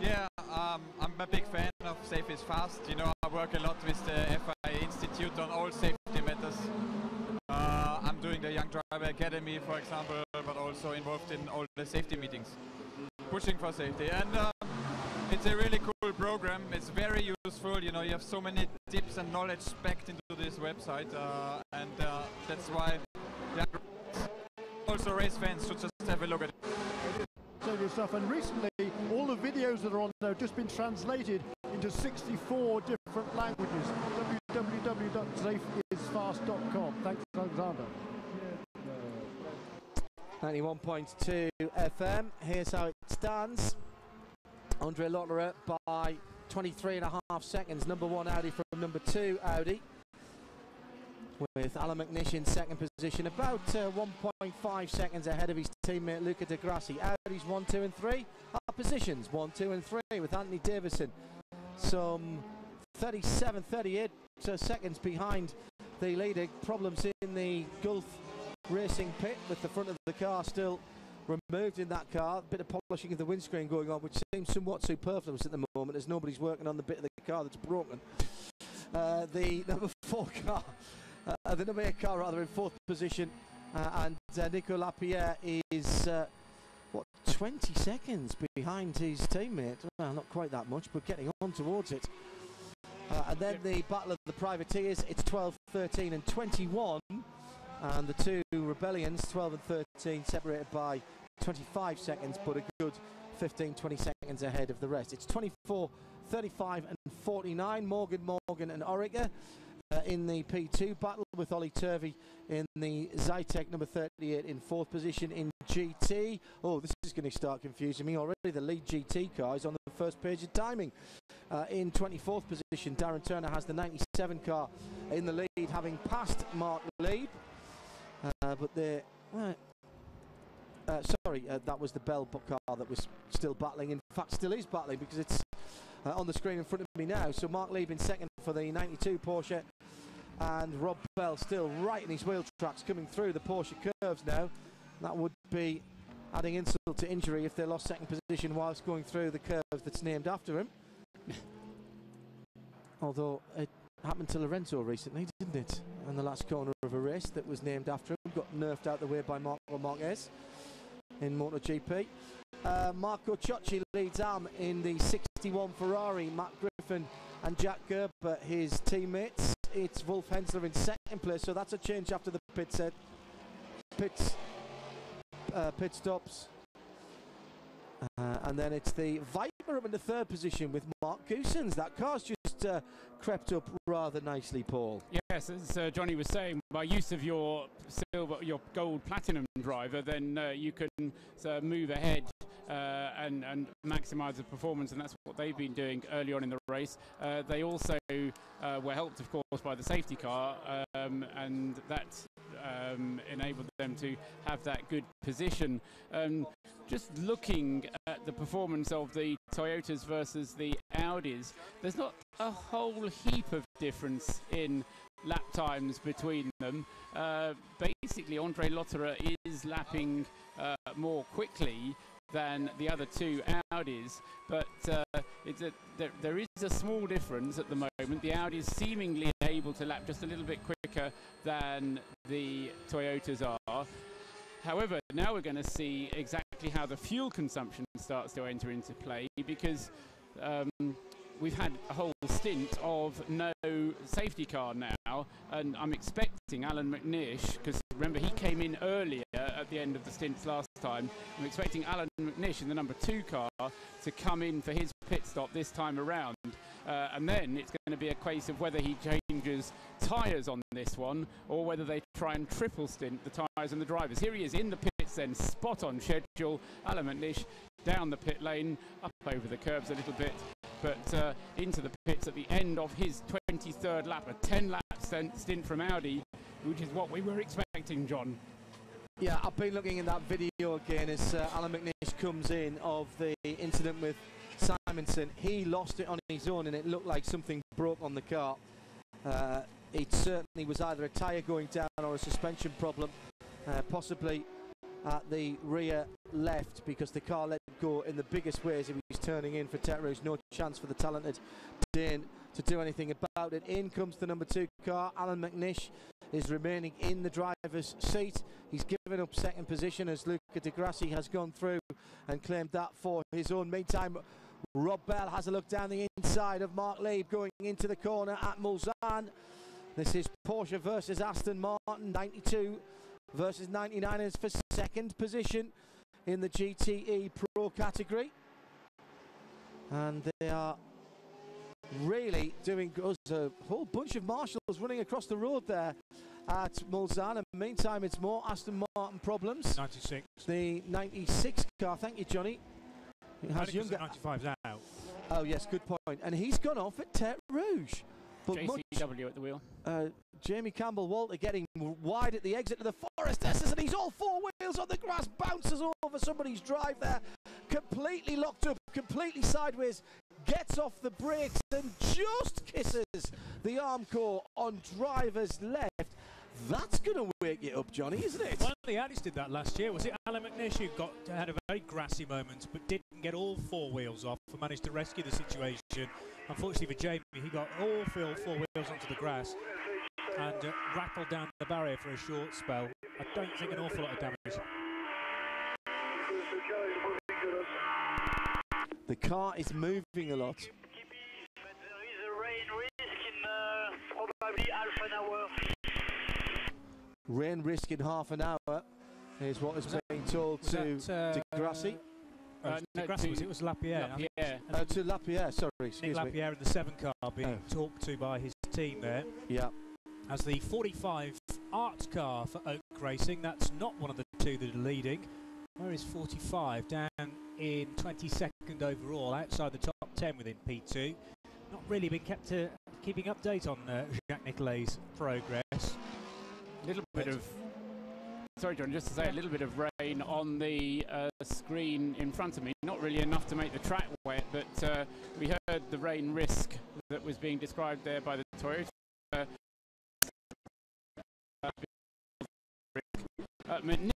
Yeah, I'm a big fan of Safe is Fast. You know, I work a lot with the FIA Institute on all safety matters. I'm doing the Young Driver Academy, for example, but also involved in all the safety meetings, pushing for safety. And it's a really cool program. It's very useful. You know, you have so many tips and knowledge packed into this website, and that's why also race fans should just have a look at it. Stuff. And recently, all the videos that are on there have just been translated into 64 different languages. www.safeisfast.com. Thanks, Alexander. 91.2 FM. Here's how it stands. Andre Lotterer by 23.5 seconds. Number 1 Audi from number 2 Audi, with Alan McNish in second position, about 1.5 seconds ahead of his teammate Luca Di Grassi. Audi's 1, 2 and 3 are positions 1, 2 and 3, with Anthony Davison some 37, 38 seconds behind the leader. Problems in the Gulf Racing pit with the front of the car still removed in that car. A bit of polishing of the windscreen going on, which seems somewhat superfluous at the moment as nobody's working on the bit of the car that's broken. The number 4 car, the number 8 car rather, in 4th position, and Nico Lapierre is 20 seconds behind his teammate. Well, not quite that much, but getting on towards it. And then the battle of the privateers, it's 12, 13 and 21, and the two rebellions, 12 and 13, separated by 25 seconds, but a good 15, 20 seconds ahead of the rest. It's 24, 35 and 49, Morgan and Orica in the P2 battle, with Ollie Turvey in the Zytek number 38 in 4th position. In GT, oh, this is going to start confusing me already. The lead GT car is on the first page of timing. In 24th position, Darren Turner has the 97 car in the lead, having passed Mark Lieb. But they're that was the Bell car that was still battling. In fact, still is battling, because it's on the screen in front of me now. So Mark Lieb in second for the 92 Porsche, and Rob Bell still right in his wheel tracks, coming through the Porsche curves now. That would be adding insult to injury if they lost second position whilst going through the curve that's named after him. Although it happened to Lorenzo recently, didn't it? In the last corner of a race that was named after him, got nerfed out the way by Marco Marquez in MotoGP. Marco Ciocci leads Am in the 61 Ferrari. Matt Griffin and Jack Gerber, his teammates. It's Wolf Hensler in second place, so that's a change after the pit stops. And then it's the Viper up in the 3rd position with Mark Goosens. That car's just crept up rather nicely, Paul. Yes, as Johnny was saying, by use of your silver, your gold platinum driver, then you can move ahead and maximise the performance, and that's what they've been doing early on in the race. They also were helped, of course, by the safety car, and that enabled them to have that good position. Just looking at the performance of the Toyotas versus the Audis, there's not a whole heap of difference in lap times between them. Basically, Andre Lotterer is lapping more quickly than the other two Audis, but there is a small difference at the moment. The Audis seemingly able to lap just a little bit quicker than the Toyotas are. However, now we're going to see exactly how the fuel consumption starts to enter into play, because we've had a whole stint of no safety car now, and I'm expecting Alan McNish, because remember he came in earlier at the end of the stints last time. I'm expecting Alan McNish in the number 2 car to come in for his pit stop this time around, and then it's going to be a case of whether he changes tyres on this one, or whether they try and triple stint the tyres and the drivers. Here he is in the pits then, spot on schedule. Alan McNish down the pit lane, up over the curbs a little bit, but into the pits at the end of his 23rd lap, a 10-lap stint from Audi, which is what we were expecting, John. Yeah, I've been looking in that video again as Alan McNish comes in of the incident with Simonson. He lost it on his own, and it looked like something broke on the car. It certainly was either a tyre going down or a suspension problem, possibly at the rear left, because the car let go in the biggest way as he was turning in for Tetros. No chance for the talented Dane to do anything about it. In comes the number 2 car. Alan McNish is remaining in the driver's seat. He's given up second position as Luca Di Grassi has gone through and claimed that for his own. Meantime, Rob Bell has a look down the inside of Mark Lieb going into the corner at Mulsanne. This is Porsche versus Aston Martin, 92 versus 99ers for second position in the GTE Pro category. And they are really doing good. There's a whole bunch of marshals running across the road there. at Mulsanne. And meantime, it's more Aston Martin problems. 96. The 96 car, thank you, Johnny. It has younger. 95's out. Oh, yes, good point. And he's gone off at Tete Rouge. But JCW at the wheel. Jamie Campbell-Walter getting wide at the exit of the Forest S's, and he's all four wheels on the grass, bounces over somebody's drive there, completely locked up, completely sideways, gets off the brakes and just kisses the Armco on driver's left. That's going to wake you up, Johnny, isn't it? One of the Audis did that last year. Was it Alan McNish who had a very grassy moment but didn't get all four wheels off and managed to rescue the situation? Unfortunately for Jamie, he got all four wheels onto the grass and rattled down the barrier for a short spell. I don't think an awful lot of damage. The car is moving a lot. There is a rain risk in probably half an hour. Rain risk in half an hour is what is being told to Degrassi. It was Lapierre. To Lapierre, sorry, excuse me. Lapierre in the 7 car being talked to by his team there. Yeah. As the 45 art car for Oak Racing, that's not one of the two that are leading. Where is 45? Down in 22nd overall, outside the top 10 within P2. Not really been keeping update on Jacques Nicolet's progress. A little bit of, sorry John, just to say, a little bit of rain on the screen in front of me. Not really enough to make the track wet, but we heard the rain risk that was being described there by the Toyota.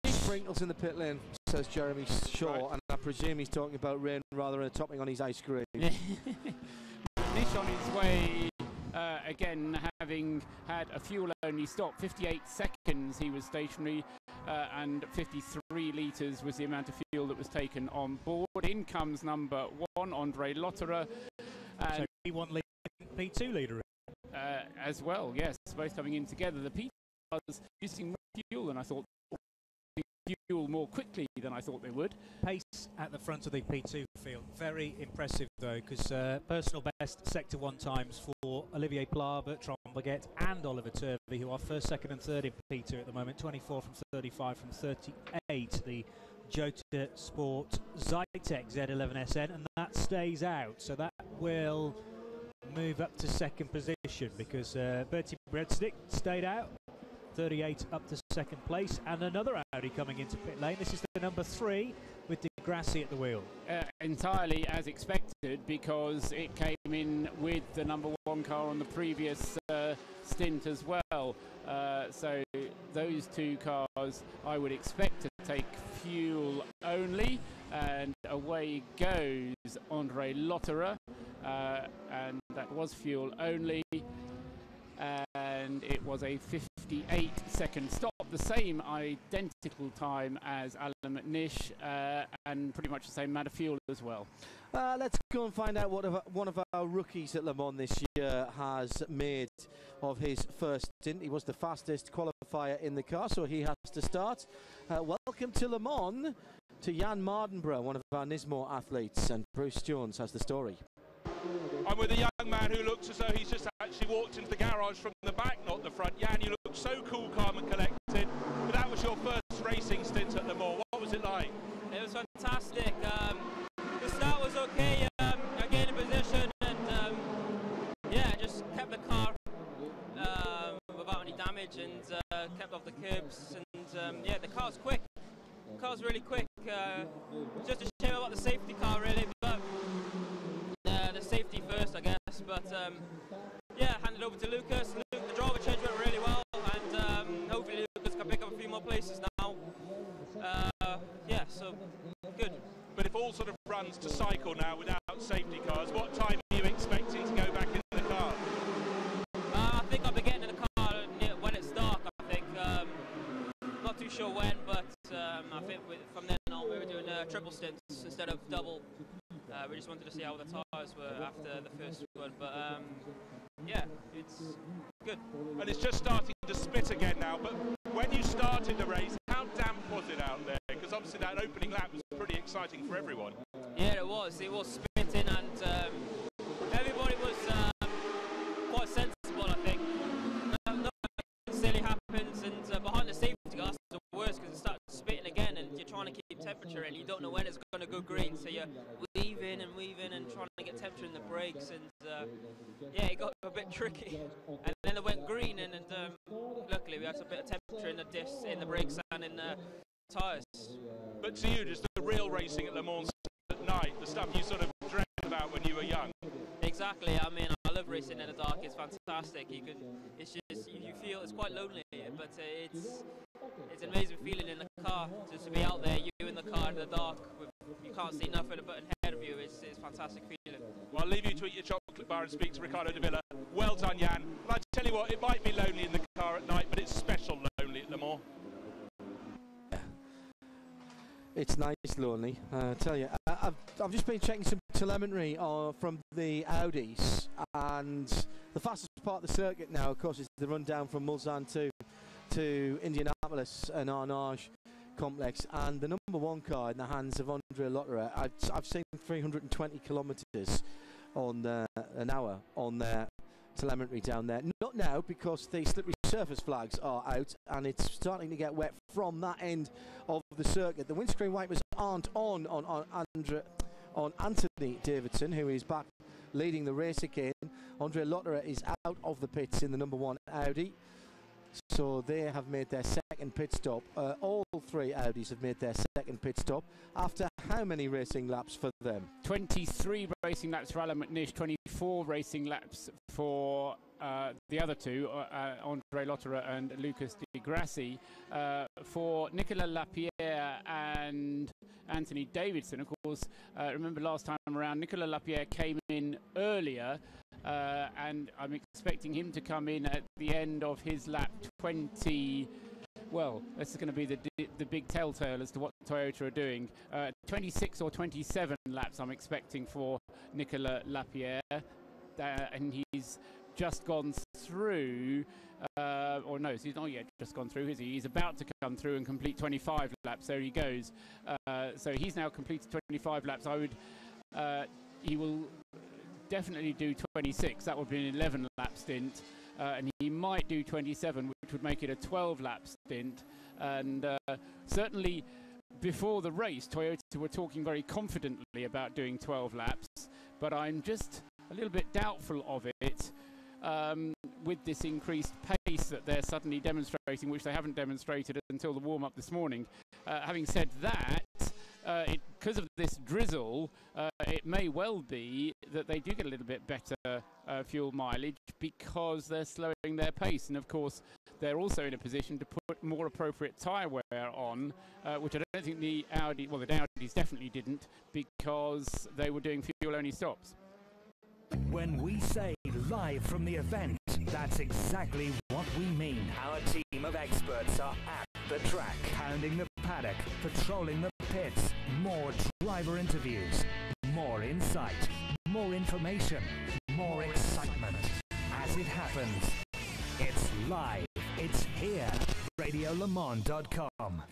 Sprinkles in the pit lane, says Jeremy Shaw, right. And I presume he's talking about rain rather than topping on his ice cream. Nish on his way, again, having had a fuel-only stop, 58 seconds he was stationary, and 53 litres was the amount of fuel that was taken on board. In comes number 1, Andre Lotterer. So P1 leader, P2 leader. As well, yes, both coming in together. The P2 was using more fuel than I thought. Fuel more quickly than I thought they would. Pace at the front of the P2 field, very impressive though, because personal best sector 1 times for Olivier Pla, Bertrand Baguette and Oliver Turvey, who are first, second and third in P2 at the moment. 24 from 35 from 38, the Jota Sport Zytec Z11SN, and that stays out, so that will move up to second position because Bertie Breadstick stayed out. 38 up to second place, and another Audi coming into pit lane. This is the number 3 with Degrassi at the wheel. Entirely as expected, because it came in with the number 1 car on the previous stint as well. So those 2 cars I would expect to take fuel only, and away goes Andre Lotterer, and that was fuel only. And it was a 58-second stop, the same identical time as Alan McNish, and pretty much the same amount of fuel as well. Let's go and find out what one of our rookies at Le Mans this year has made of his first stint. He was the fastest qualifier in the car, so he has to start. Welcome to Le Mans to Jan Mardenborough, one of our Nismo athletes, and Bruce Jones has the story. I'm with a young man who looks as though he's just actually walked into the garage from the back, not the front. Jan, you look so cool, calm and collected. But that was your first racing stint at Le Mans. What was it like? It was fantastic. The start was okay. I gained a position and yeah, just kept the car without any damage and kept off the curbs. And yeah, the car's quick. The car's really quick. Just a shame about the safety car, really. But the safety first, I guess, but yeah, handed over to Lucas. The driver change went really well, and hopefully Lucas can pick up a few more places now. Yeah, so good. But if all sort of runs to cycle now without safety cars, what time are you expecting to go back in the car? I think I'll be getting in the car when it's dark, I think. Not too sure when, but I think from then on we were doing triple stints instead of double. We just wanted to see how the tyres were after the first one, but yeah, it's good. And it's just starting to spit again now, but when you started the race, how damp was it out there? Because obviously that opening lap was pretty exciting for everyone. Yeah, it was spitting, and everybody was quite sensible, I think. Nothing silly happened. go green, so you're weaving and trying to get temperature in the brakes, and yeah, it got a bit tricky. And then it went green, and luckily we had a bit of temperature in the discs, in the brakes, and in the tyres. But to you, just the real racing at Le Mans at night, the stuff you sort of dreamt about when you were young. Exactly. I mean, I love racing in the dark. It's fantastic. It's just you feel it's quite lonely, but it's an amazing feeling in the car just to be out there, you in the car in the dark. You can't see nothing but ahead of you. It's a fantastic feeling. Well, I'll leave you to eat your chocolate bar and speak to Ricardo de Villa. Well done, Jan. And I tell you what, it might be lonely in the car at night, but it's special lonely at Le Mans. It's nice, lonely. I tell you, I've just been checking some telemetry from the Audis, and the fastest part of the circuit now, of course, is the run down from Mulsanne to Indianapolis and Arnage complex, and the number one car in the hands of Andre Lotterer. I've seen 320 kilometres on an hour on their telemetry down there. Not now, because the slippery surface flags are out and it's starting to get wet from that end of the circuit. The windscreen wipers aren't on Anthony Davidson, who is back leading the race again. Andre Lotterer is out of the pits in the number one Audi, so they have made their second pit stop. All three Audis have made their second pit stop after how many racing laps for them? 23 racing laps for Alan McNish, 24 racing laps for the other two, Andre Lotterer and Lucas Di Grassi. For Nicolas Lapierre and Anthony Davidson, of course, remember last time around, Nicolas Lapierre came in earlier, and I'm expecting him to come in at the end of his lap 20. Well, this is going to be the big telltale as to what Toyota are doing. 26 or 27 laps I'm expecting for Nicolas Lapierre, and he's just gone through, or no, he's not yet just gone through, is he? He's about to come through and complete 25 laps. There he goes. So he's now completed 25 laps. He will definitely do 26. That would be an 11 lap stint. And he might do 27, which would make it a 12-lap stint. And certainly before the race, Toyota were talking very confidently about doing 12 laps, but I'm just a little bit doubtful of it with this increased pace that they're suddenly demonstrating, which they haven't demonstrated until the warm-up this morning. Having said that, because of this drizzle, it may well be that they do get a little bit better fuel mileage because they're slowing their pace. And of course, they're also in a position to put more appropriate tyre wear on, which I don't think the Audis definitely didn't, because they were doing fuel-only stops. When we say live from the event, that's exactly what we mean. Our team of experts are at the track, pounding the paddock, patrolling the pits. More driver interviews, more insight, more information, more excitement. As it happens, it's live, it's here. RadioLeMans.com.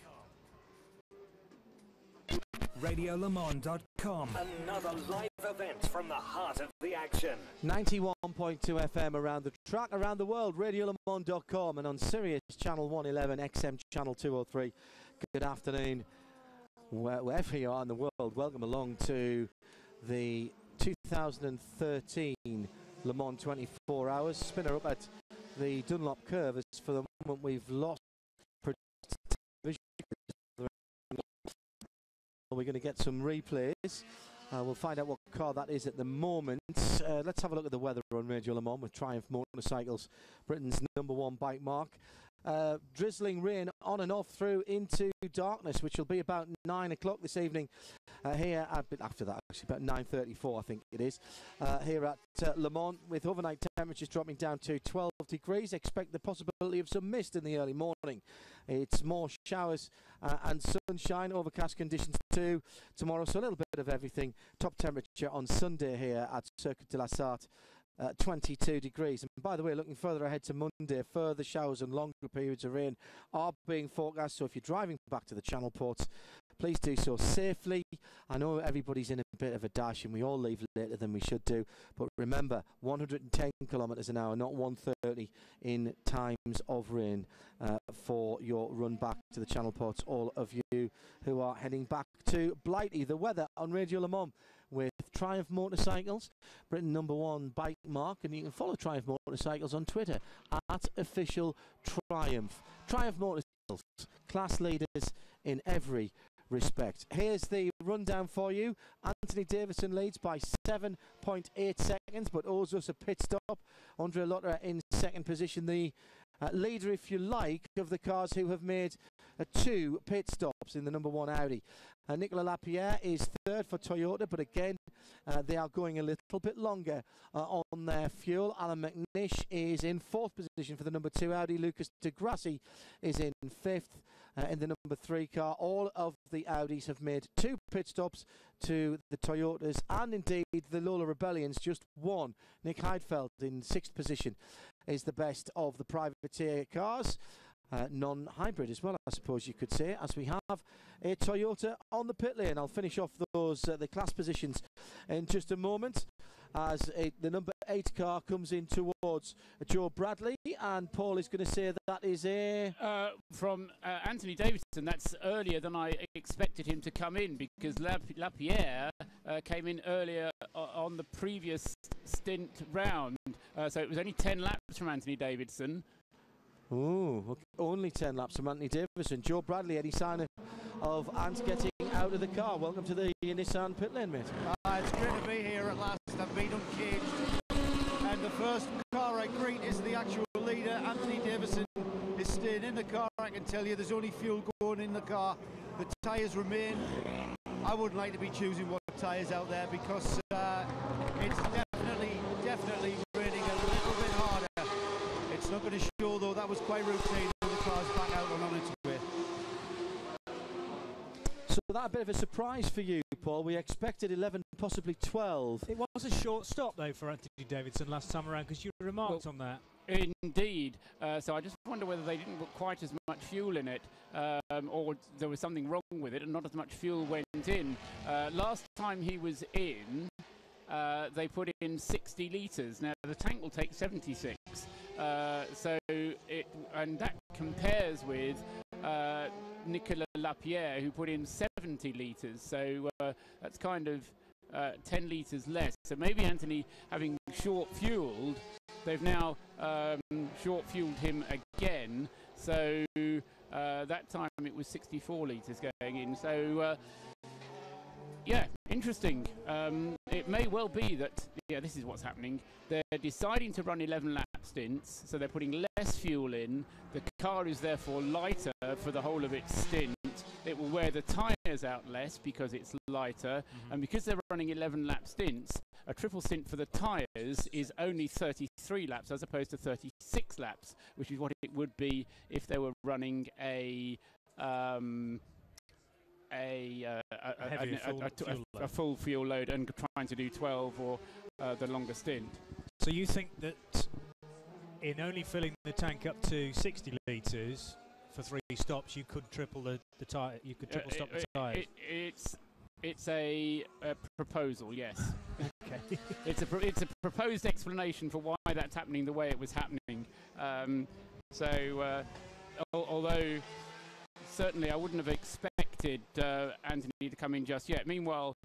RadioLeMans.com. Another live event from the heart of the action. 91.2 FM around the track, around the world. RadioLeMans.com and on Sirius Channel 111, XM Channel 203. Good afternoon, wherever you are in the world. Welcome along to the 2013 Le Mans 24 Hours. Spinner up at the Dunlop curve. As for the moment, we've lost television. We're going to get some replays. We'll find out what car that is at the moment. Let's have a look at the weather on Radio Le Mans with Triumph Motorcycles, Britain's #1 bike mark. Drizzling rain on and off through into darkness, which will be about 9 o'clock this evening here, after that actually, about 9:34 I think it is, here at Le Mans, with overnight temperatures dropping down to 12 degrees. Expect the possibility of some mist in the early morning. It's more showers and sunshine, overcast conditions too tomorrow, so a little bit of everything. Top temperature on Sunday here at Circuit de la Sarthe, 22 degrees. And by the way, looking further ahead to Monday, further showers and longer periods of rain are being forecast, so if you're driving back to the Channel ports, please do so safely. I know everybody's in a bit of a dash and we all leave later than we should do, but remember, 110 kilometres an hour, not 130 in times of rain for your run back to the Channel Ports, all of you who are heading back to Blighty. The weather on Radio Le Mans with Triumph Motorcycles, Britain #1 bike mark, and you can follow Triumph Motorcycles on Twitter at official Triumph. Triumph Motorcycles, class leaders in every respect. Here's the rundown for you. Anthony Davison leads by 7.8 seconds, but owes us a pit stop. Andre Lotterer in second position, the leader, if you like, of the cars who have made 2 pit stops in the #1 Audi. Nicolas Lapierre is third for Toyota, but again, they are going a little bit longer on their fuel. Alan McNish is in fourth position for the #2 Audi. Lucas de Grassi is in fifth in the #3 car. All of the Audis have made 2 pit stops to the Toyotas, and indeed the Lola Rebellions just 1. Nick Heidfeld in sixth position is the best of the privateer cars. Non-hybrid as well, I suppose you could say, as we have a Toyota on the pit lane. I'll finish off those the class positions in just a moment as the #8 car comes in towards Joe Bradley, and Paul is going to say that is a... from Anthony Davidson. That's earlier than I expected him to come in, because Lapierre came in earlier on the previous stint round, so it was only 10 laps from Anthony Davidson. Oh, only 10 laps from Anthony Davison. Joe Bradley, any sign of Ant getting out of the car? Welcome to the Nissan pit lane, mate. It's great to be here at last. I've been uncaged. And the first car I greet is the actual leader, Anthony Davison, is staying in the car. I can tell you there's only fuel going in the car. The tyres remain. I wouldn't like to be choosing what tyres out there, because it's definitely raining a little bit harder. It's not going to show, though. That was quite routine. The car's back out and on its way. So that a bit of a surprise for you, Paul. We expected 11, possibly 12. It was a short stop, though, for Anthony Davidson last time around, because you remarked on that. Indeed. So I just wonder whether they didn't put quite as much fuel in it, or there was something wrong with it and not as much fuel went in. Last time he was in, they put in 60 litres. Now the tank will take 76. And that compares with Nicolas Lapierre, who put in 70 litres. So that's kind of 10 litres less. So maybe Anthony, having short-fueled, they've now short-fueled him again. So that time it was 64 litres going in. So yeah, interesting. It may well be that, yeah, this is what's happening. They're deciding to run 11 lap stints, so they're putting less fuel in. The car is therefore lighter for the whole of its stint. It will wear the tyres out less because it's lighter, and because they're running 11 lap stints, a triple stint for the tyres is only 33 laps as opposed to 36 laps, which is what it would be if they were running a full fuel load and trying to do 12 or the longer stint. So you think that in only filling the tank up to 60 litres for 3 stops, you could triple the tyre? You could triple stop the tyres. It's a proposal, yes. Okay. It's a proposed explanation for why that's happening the way it was happening. Although certainly I wouldn't have expected Anthony to come in just yet. Meanwhile,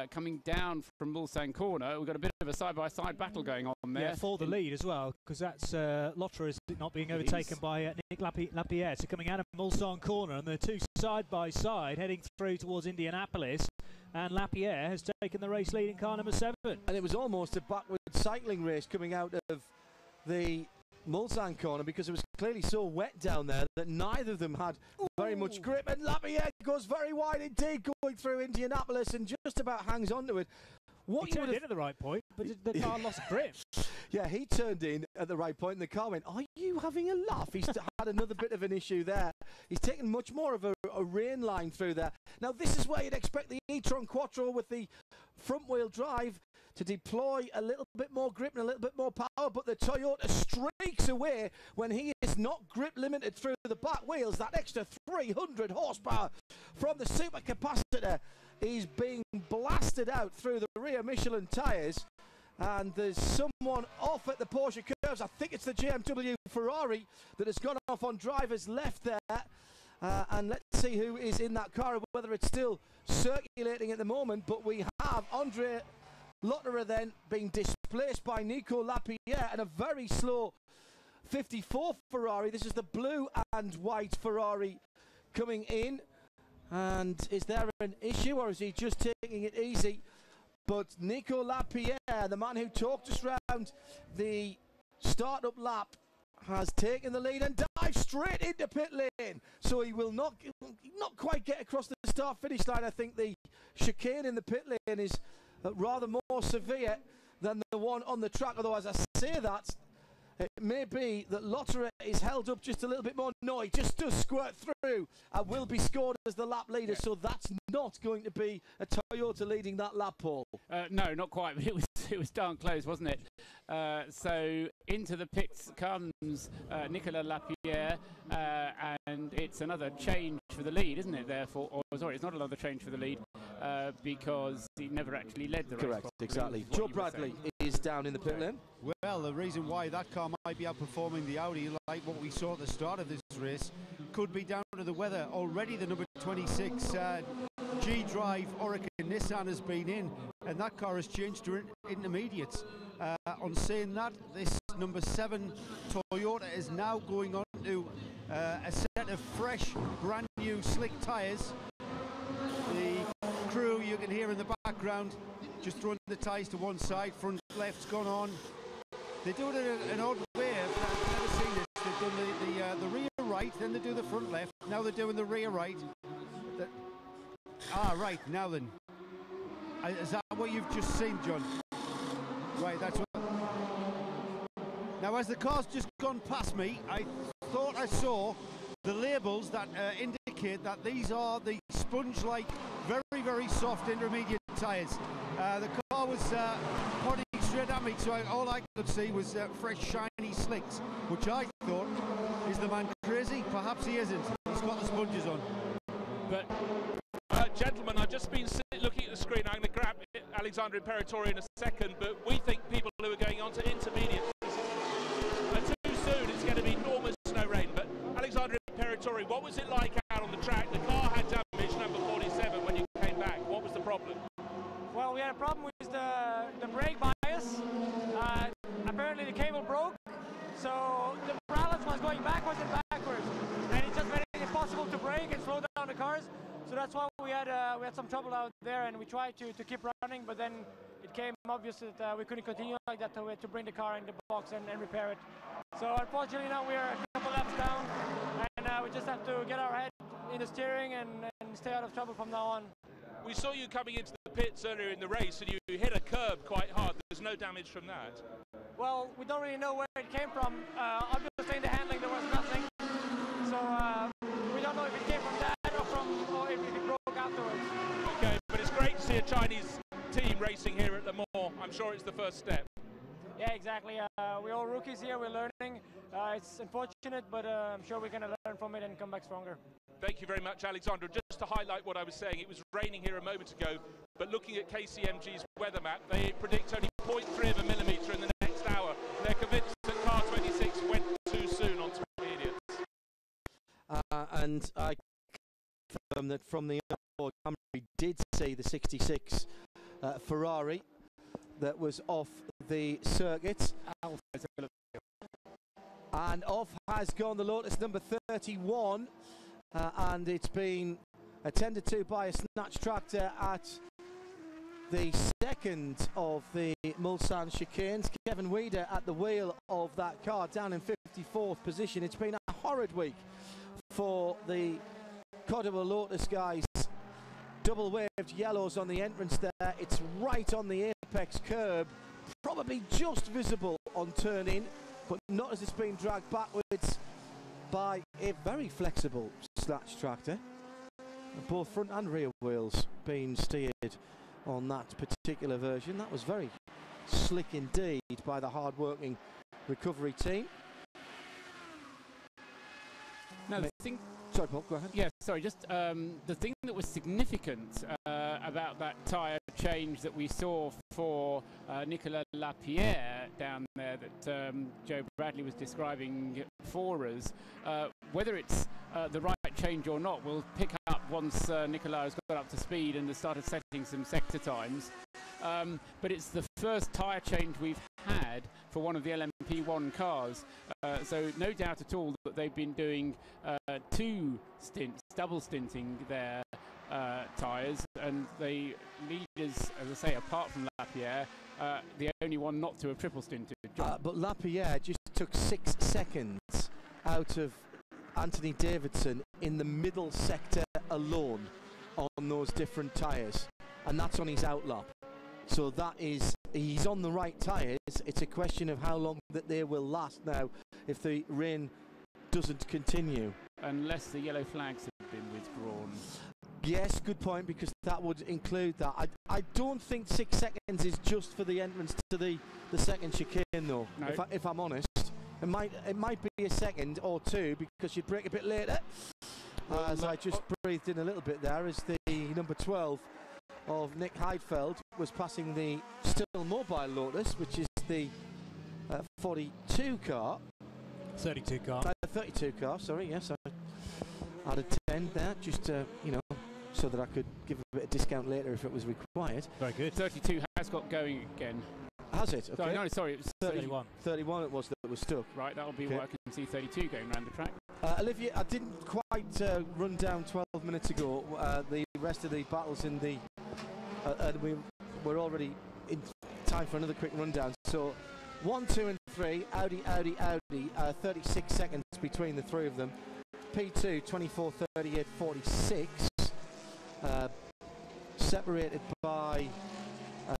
coming down from Mulsanne corner, we've got a bit of a side-by-side battle going on there. Yeah, for the lead as well, because that's Lotterer is not being overtaken by Nick Lapierre. So coming out of Mulsanne corner, and the two side-by-side heading through towards Indianapolis, and Lapierre has taken the race lead in car #7. And it was almost a backward cycling race coming out of the Mulsanne corner, because it was clearly so wet down there that neither of them had very much grip, and Lapierre goes very wide indeed going through Indianapolis and just about hangs onto it. He turned in at the right point, but the car lost grip. Yeah, he turned in at the right point and the car went, "Are you having a laugh?" He's had another bit of an issue there. He's taken much more of a rain line through there. Now this is where you'd expect the e-tron Quattro with the front wheel drive to deploy a little bit more grip and a little bit more power, but the Toyota streaks away when he is not grip limited through the back wheels. That extra 300 horsepower from the supercapacitor is being blasted out through the rear Michelin tyres, and there's someone off at the Porsche curves. I think it's the GMW Ferrari that has gone off on driver's left there, and let's see who is in that car, whether it's still circulating at the moment. But we have Andre Lotterer then being displaced by Nico Lapierre, and a very slow 54 Ferrari. This is the blue and white Ferrari coming in. And is there an issue, or is he just taking it easy? But Nico Lapierre, the man who talked us round the startup lap, has taken the lead and dives straight into pit lane. So he will not quite get across the start-finish line. I think the chicane in the pit lane is rather more severe than the one on the track. Although, as I say that, it may be that Lotterer is held up just a little bit more. No, he just does squirt through and will be scored as the lap leader. So that's not going to be a Toyota leading that lap, Paul. No, not quite. But it was darn close, wasn't it? So into the pits comes Nicolas Lapierre, and it's another change for the lead, isn't it? Therefore, or sorry, it's not another change for the lead because he never actually led the race. Correct, exactly. Joe Bradley is down in the pit lane. Well, the reason why that car might be outperforming the Audi, like what we saw at the start of this race, could be down to the weather. Already the number 26 G-Drive Oreca Nissan has been in, and that car has changed to intermediates. On saying that, this number 7 Toyota is now going on to a set of fresh, brand new slick tyres. The crew you can hear in the background just throwing the tyres to one side, front left's gone on. They do it in an odd way. I've never seen this. They've done the rear right, then they do the front left. Now they're doing the rear right. Right, now then. Is that what you've just seen, John? Right, that's what. Now, as the car's just gone past me, I thought I saw the labels that indicate that these are the sponge-like, very, very soft intermediate tyres. The car was pointing straight at me, so all I could see was fresh, shiny slicks, which I thought, is the man crazy? Perhaps he isn't. He's got the sponges on. But, gentlemen, I've just been looking at the screen. I'm going to grab Alexandre Imperatori in a second, but we think people who are going on to intermediate are too soon. It's going to be enormous snow rain. But Alexandre Imperatori, what was it like out on the track? The car had damage, number 47, when you came back. What was the problem? Well, we had a problem with the brake bias. Apparently the cable broke, so the balance was going backwards and backwards, and it just made it impossible to brake and slow down the cars. So that's why we had some trouble out there, and we tried to keep running, but then it came obvious that we couldn't continue like that, so we had to bring the car in the box and repair it. So unfortunately now we're a couple laps down, and we just have to get our head in the steering and stay out of trouble from now on. We saw you coming into the pits earlier in the race, and you hit a curb quite hard. There's no damage from that. Well, we don't really know where it came from. Obviously in the handling there was nothing, so we don't know if it came from that or if it broke afterwards. Okay, but it's great to see a Chinese team racing here at Le Mans. I'm sure it's the first step. Yeah, exactly. We're all rookies here. We're learning. It's unfortunate, but I'm sure we're going to learn from it and come back stronger. Thank you very much, Alexandra. Just to highlight what I was saying, it was raining here a moment ago, but looking at KCMG's weather map, they predict only 0.3 of a millimetre in the next hour. They're convinced that car 26 went too soon on intermediates. And I confirm that from the onboard camera we did see the 66 Ferrari that was off the circuit. And off has gone the Lotus number 31. And it's been attended to by a snatch tractor at the second of the Mulsanne chicanes. Kevin Weider at the wheel of that car, down in 54th position. It's been a horrid week for the Cordoba Lotus guys. Double waved yellows on the entrance there. It's right on the apex curb, probably just visible on turn in, but not as it's being dragged backwards by a very flexible snatch tractor. Both front and rear wheels being steered on that particular version. That was very slick indeed by the hard-working recovery team. No, the thing. Sorry, Paul, go ahead. Yeah, sorry, just the thing that was significant about that tyre change that we saw for Nicolas Lapierre down there that Joe Bradley was describing for us, whether it's the right change or not, we'll pick up once Nicolas has got up to speed and has started setting some sector times. But it's the first tyre change we've had for one of the LMP1 cars. So no doubt at all that they've been doing two stints, double stinting their tyres, and the leaders, as I say, apart from Lapierre, the only one not to have triple stinted. But Lapierre just took 6 seconds out of Anthony Davidson in the middle sector alone on those different tyres, and that's on his outlap. So that is, he's on the right tyres. It's a question of how long that they will last now if the rain doesn't continue. Unless the yellow flags have been withdrawn. Yes, good point, because that would include that. I don't think 6 seconds is just for the entrance to the second chicane though, no. if I'm honest. It might be a second or two because you'd brake a bit later. As I just breathed in a little bit there as the number 12 of Nick Heidfeld was passing the still mobile Lotus, which is the 42 car. 32 car. 32 car, sorry, yes. I added 10 there, just you know, so that I could give a bit of discount later if it was required. Very good. 32 has got going again. Has it? Okay. Sorry, it was 31. 31 it was that was stuck. Right, that'll be okay. what I can see 32 going around the track. Olivia, I didn't quite run down 12 minutes ago the rest of the battles in the... and we're already in time for another quick rundown. So 1, 2 and 3, Audi, 36 seconds between the three of them. P2, 24, 38, 46. Separated by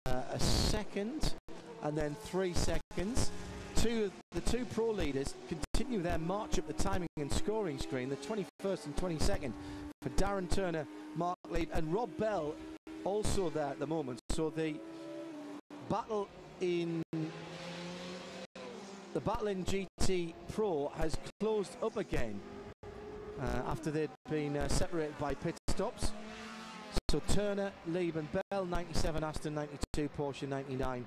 a second and then 3 seconds. The two pro leaders continue their march up the timing and scoring screen. The 21st and 22nd for Darren Turner, Mark Lead and Rob Bell also there at the moment. So the battle in GT Pro has closed up again after they'd been separated by pit stops. So Turner, Leib and Bell, 97 Aston, 92 Porsche, 99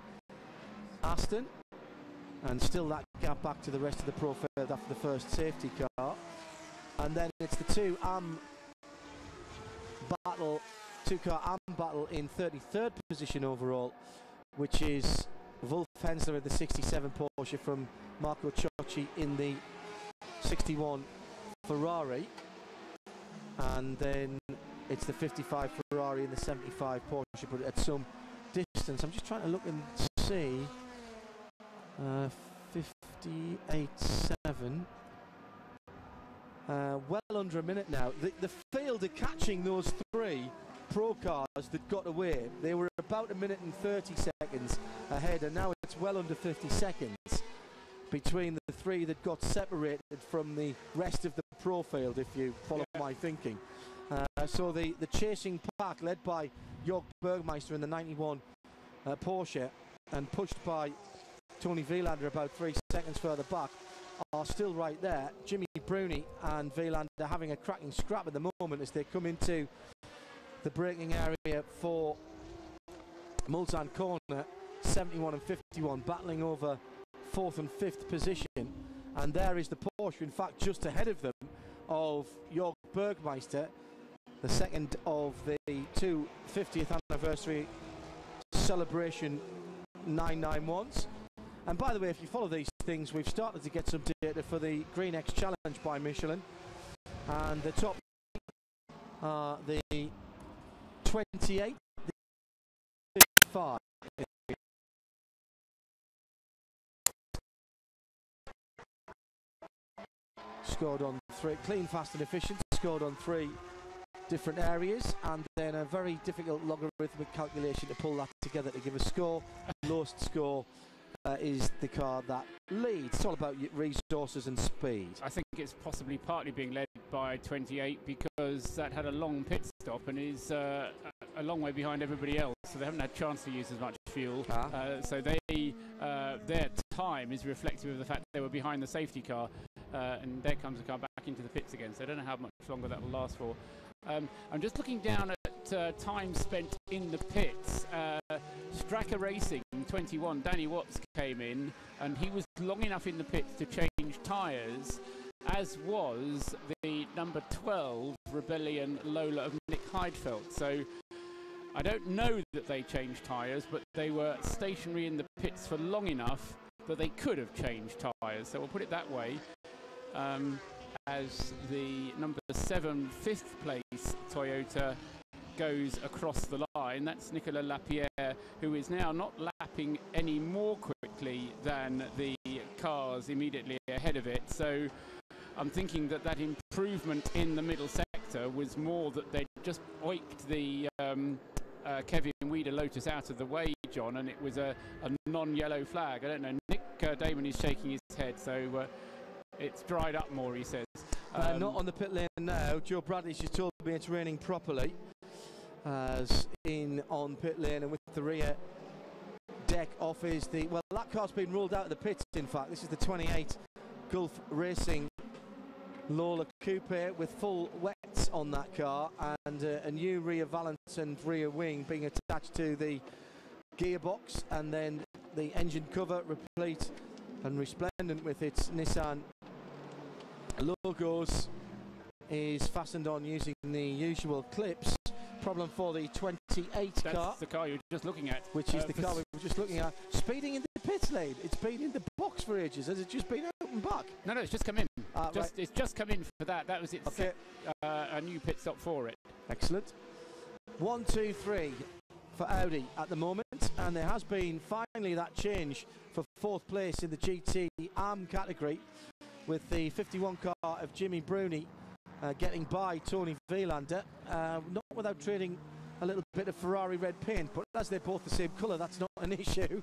Aston, and still that gap back to the rest of the pro field after the first safety car. And then it's the two car AM battle in 33rd position overall, which is Wolf Hensler in the 67 Porsche from Marco Ciocci in the 61 Ferrari, and then it's the 55 Ferrari and the 75 Porsche, but at some distance. I'm just trying to look and see. 58.7. Well under a minute now. The field are catching those three pro cars that got away. They were about 1 minute and 30 seconds ahead, and now it's well under 50 seconds between the three that got separated from the rest of the pro field, if you follow my thinking. So the chasing pack, led by Jörg Bergmeister in the 91 Porsche and pushed by Tony Vielander about 3 seconds further back, are still right there. Jimmy Bruni and Vielander having a cracking scrap at the moment as they come into the braking area for Mulsanne corner. 71 and 51 battling over 4th and 5th position, and there is the Porsche, in fact just ahead of them, of Jörg Bergmeister, the second of the two 50th anniversary celebration 991s. And by the way, if you follow these things, we've started to get some data for the Green X Challenge by Michelin, and the top the 28, the 55. Scored on 3, clean, fast and efficient, scored on 3 different areas, and then a very difficult logarithmic calculation to pull that together to give a score. Lowest score is the car that leads. It's all about resources and speed. I think it's possibly partly being led by 28 because that had a long pit stop and is a long way behind everybody else, so they haven't had a chance to use as much fuel. So their time is reflective of the fact they were behind the safety car. and there comes the car back into the pits again. So I don't know how much longer that will last for. I'm just looking down at time spent in the pits. Stracker Racing 21, Danny Watts came in, and he was long enough in the pits to change tyres, as was the number 12 Rebellion Lola of Nick Heidfeld. So I don't know that they changed tyres, but they were stationary in the pits for long enough that they could have changed tyres. So we'll put it that way. As the number 7 5th place Toyota goes across the line, that's Nicolas Lapierre, who is now not lapping any more quickly than the cars immediately ahead of it. So I'm thinking that that improvement in the middle sector was more that they just oiked the Kevin Weeder Lotus out of the way, John, and it was a non-yellow flag. I don't know. Nick Damon is shaking his head, so it's dried up more, he says. Not on the pit lane now. Joe Bradley's just told me it's raining properly. As in on pit lane, and with the rear deck off is the... Well, that car's been ruled out of the pits, in fact. This is the 28 Gulf Racing Lola Coupe with full wets on that car, and a new rear valance and rear wing being attached to the gearbox, and then the engine cover replete and resplendent with its Nissan logos is fastened on using the usual clips. Problem for the 28 car. That's the car you're just looking at. Which is the car we were just looking at. Speeding in the pit lane. It's been in the box for ages. Has it just been out and back? No, it's just come in. Right. It's just come in for that. That was its a new pit stop for it. Excellent. 1, 2, 3 for Audi at the moment, and there has been finally that change for 4th place in the GT ARM category, with the 51 car of Jimmy Bruni getting by Tony Vielander, not without trading a little bit of Ferrari red paint, but as they're both the same colour, that's not an issue.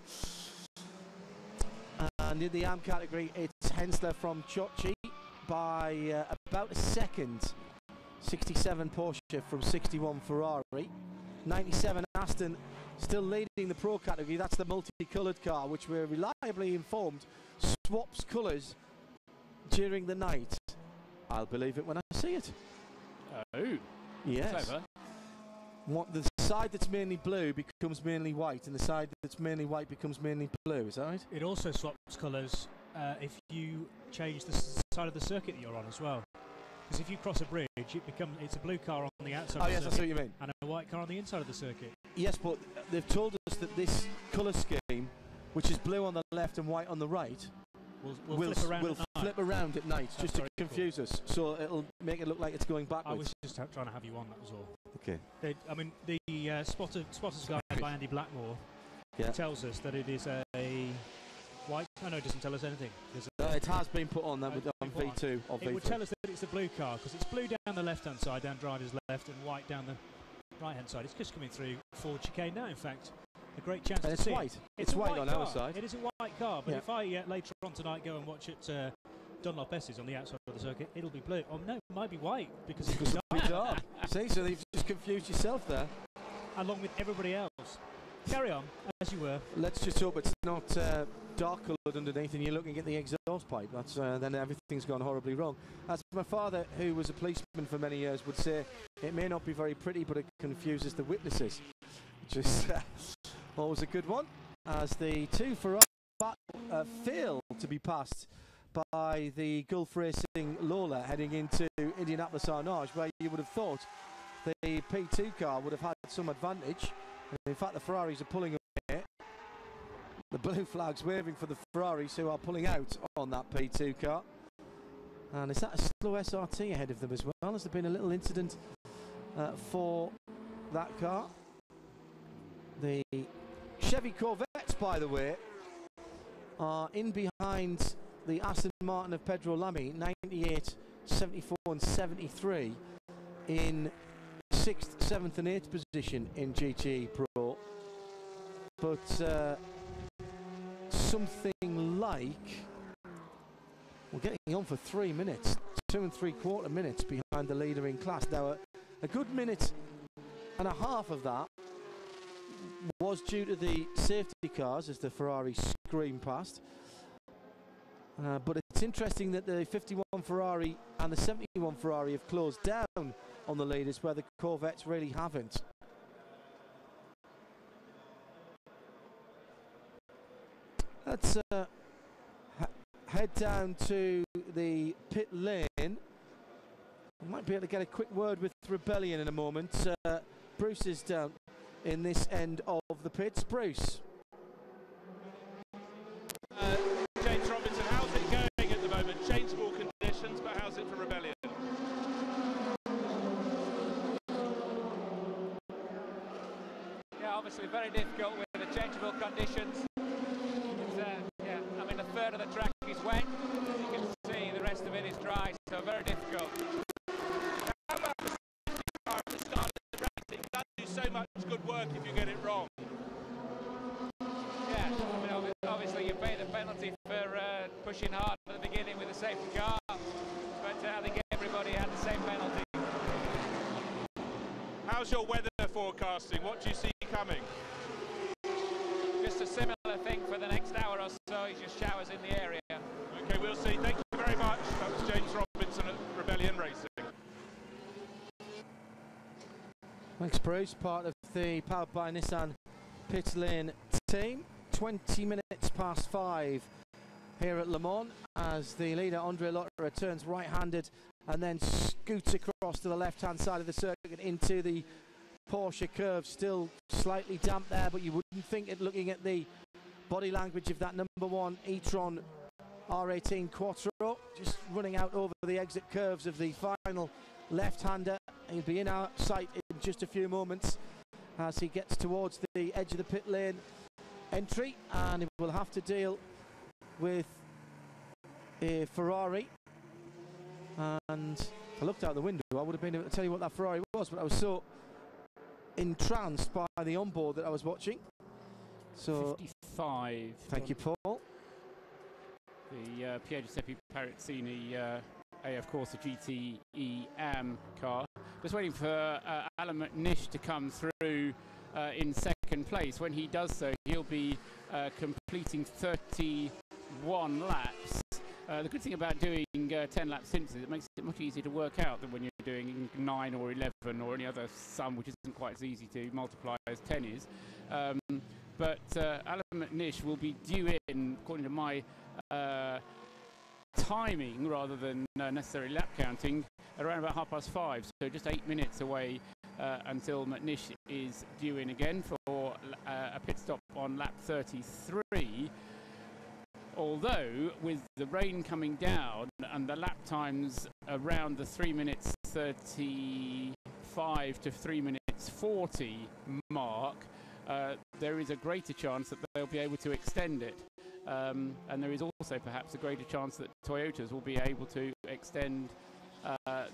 And in the ARM category, it's Hensler from Ciocci by about a second. 67 Porsche from 61 Ferrari. 97 Aston still leading the Pro category. That's the multicoloured car, which we're reliably informed swaps colours during the night. I'll believe it when I see it. Oh, yes. Clever. The side that's mainly blue becomes mainly white, and the side that's mainly white becomes mainly blue. Is that right? It also swaps colours if you change the side of the circuit that you're on as well. Because if you cross a bridge, it's a blue car on the outside of the circuit. That's what you mean. And a white car on the inside of the circuit. Yes, but they've told us that this colour scheme, which is blue on the left and white on the right, will flip around at night, just to confuse us. So it'll make it look like it's going backwards. I was just trying to have you on, that was all. Okay. The spotter's guide by Andy Blackmore tells us that it is a white. Oh no, it doesn't tell us anything. It has been put on that on V2 or V3. It would tell us that it's the blue car, because it's blue down the left-hand side, down driver's left, and white down the right-hand side. It's just coming through Ford chicane now, in fact. A great chance to see. White. It's white on our side. It is a white car, but if I later on tonight go and watch it Dunlop S's on the outside of the circuit, it'll be blue. Oh no, it might be white because it's dark. See, so you've just confused yourself there. Along with everybody else. Carry on, as you were. Let's just hope it's not dark coloured underneath and you're looking at the exhaust pipe. That's then everything's gone horribly wrong. As my father, who was a policeman for many years, would say, it may not be very pretty, but it confuses the witnesses. Which is always a good one. As the two Ferrari fail to be passed by the Gulf Racing Lola heading into Indianapolis Arnage, where you would have thought the P2 car would have had some advantage. And in fact, the Ferraris are pulling away. The blue flag's waving for the Ferraris, who are pulling out on that P2 car. And is that a slow SRT ahead of them as well? Has there been a little incident for that car? The Chevy Corvettes, by the way, are in behind the Aston Martin of Pedro Lamy, 98, 74 and 73 in 6th, 7th and 8th position in GT Pro. But something like, we're getting on for 3 minutes, 2 3/4 minutes behind the leader in class. Now a good minute and a half of that was due to the safety cars as the Ferrari screamed past. But it's it's interesting that the 51 Ferrari and the 71 Ferrari have closed down on the leaders, where the Corvettes really haven't. Let's head down to the pit lane. We might be able to get a quick word with Rebellion in a moment. Bruce is down in this end of the pits. Bruce. James Robinson, how's it going at the moment? Changeable conditions, but how's it for Rebellion? Yeah, obviously very difficult with the changeable conditions. Yeah, I mean, a third of the track is wet. As you can see, the rest of it is dry, so very difficult. How about the car at the start of the race? It does do so much good work if you get it wrong. Yeah, I mean, obviously you pay the penalty for pushing hard at the beginning with a safety car, but I think everybody had the same penalty. How's your weather forecasting? What do you see coming? Just a similar thing for the next hour or so. It's just showers in the area. Okay, we'll see. Thank you very much. That was James Robinson at Rebellion Racing. Thanks, Bruce. Part of the Powered by Nissan pit lane team. 20 minutes past 5 here at Le Mans as the leader Andre Lotterer turns right-handed and then scoots across to the left-hand side of the circuit into the Porsche curve. Still slightly damp there, but you wouldn't think it looking at the body language of that #1 e-tron R18 Quattro, just running out over the exit curves of the final left-hander. He'll be in our sight in just a few moments as he gets towards the edge of the pit lane entry, and he will have to deal with a Ferrari. And if I looked out the window, I would have been able to tell you what that Ferrari was, but I was so entranced by the onboard that I was watching. So 55. Thank you, Paul. The Pier Giuseppe Parazzini AF Corsa GTE AM car. Just waiting for Alan McNish to come through in second place. When he does so, he'll be completing 31 laps. The good thing about doing 10 lap stints is it makes it much easier to work out than when you're doing 9 or 11 or any other sum, which isn't quite as easy to multiply as 10 is. But Alan McNish will be due in, according to my timing rather than necessarily lap counting, around about 5:30, so just 8 minutes away until McNish is due in again for a pit stop on lap 33. Although with the rain coming down and the lap times around the 3 minutes 35 to 3 minutes 40 mark, there is a greater chance that they'll be able to extend it. And there is also perhaps a greater chance that Toyotas will be able to extend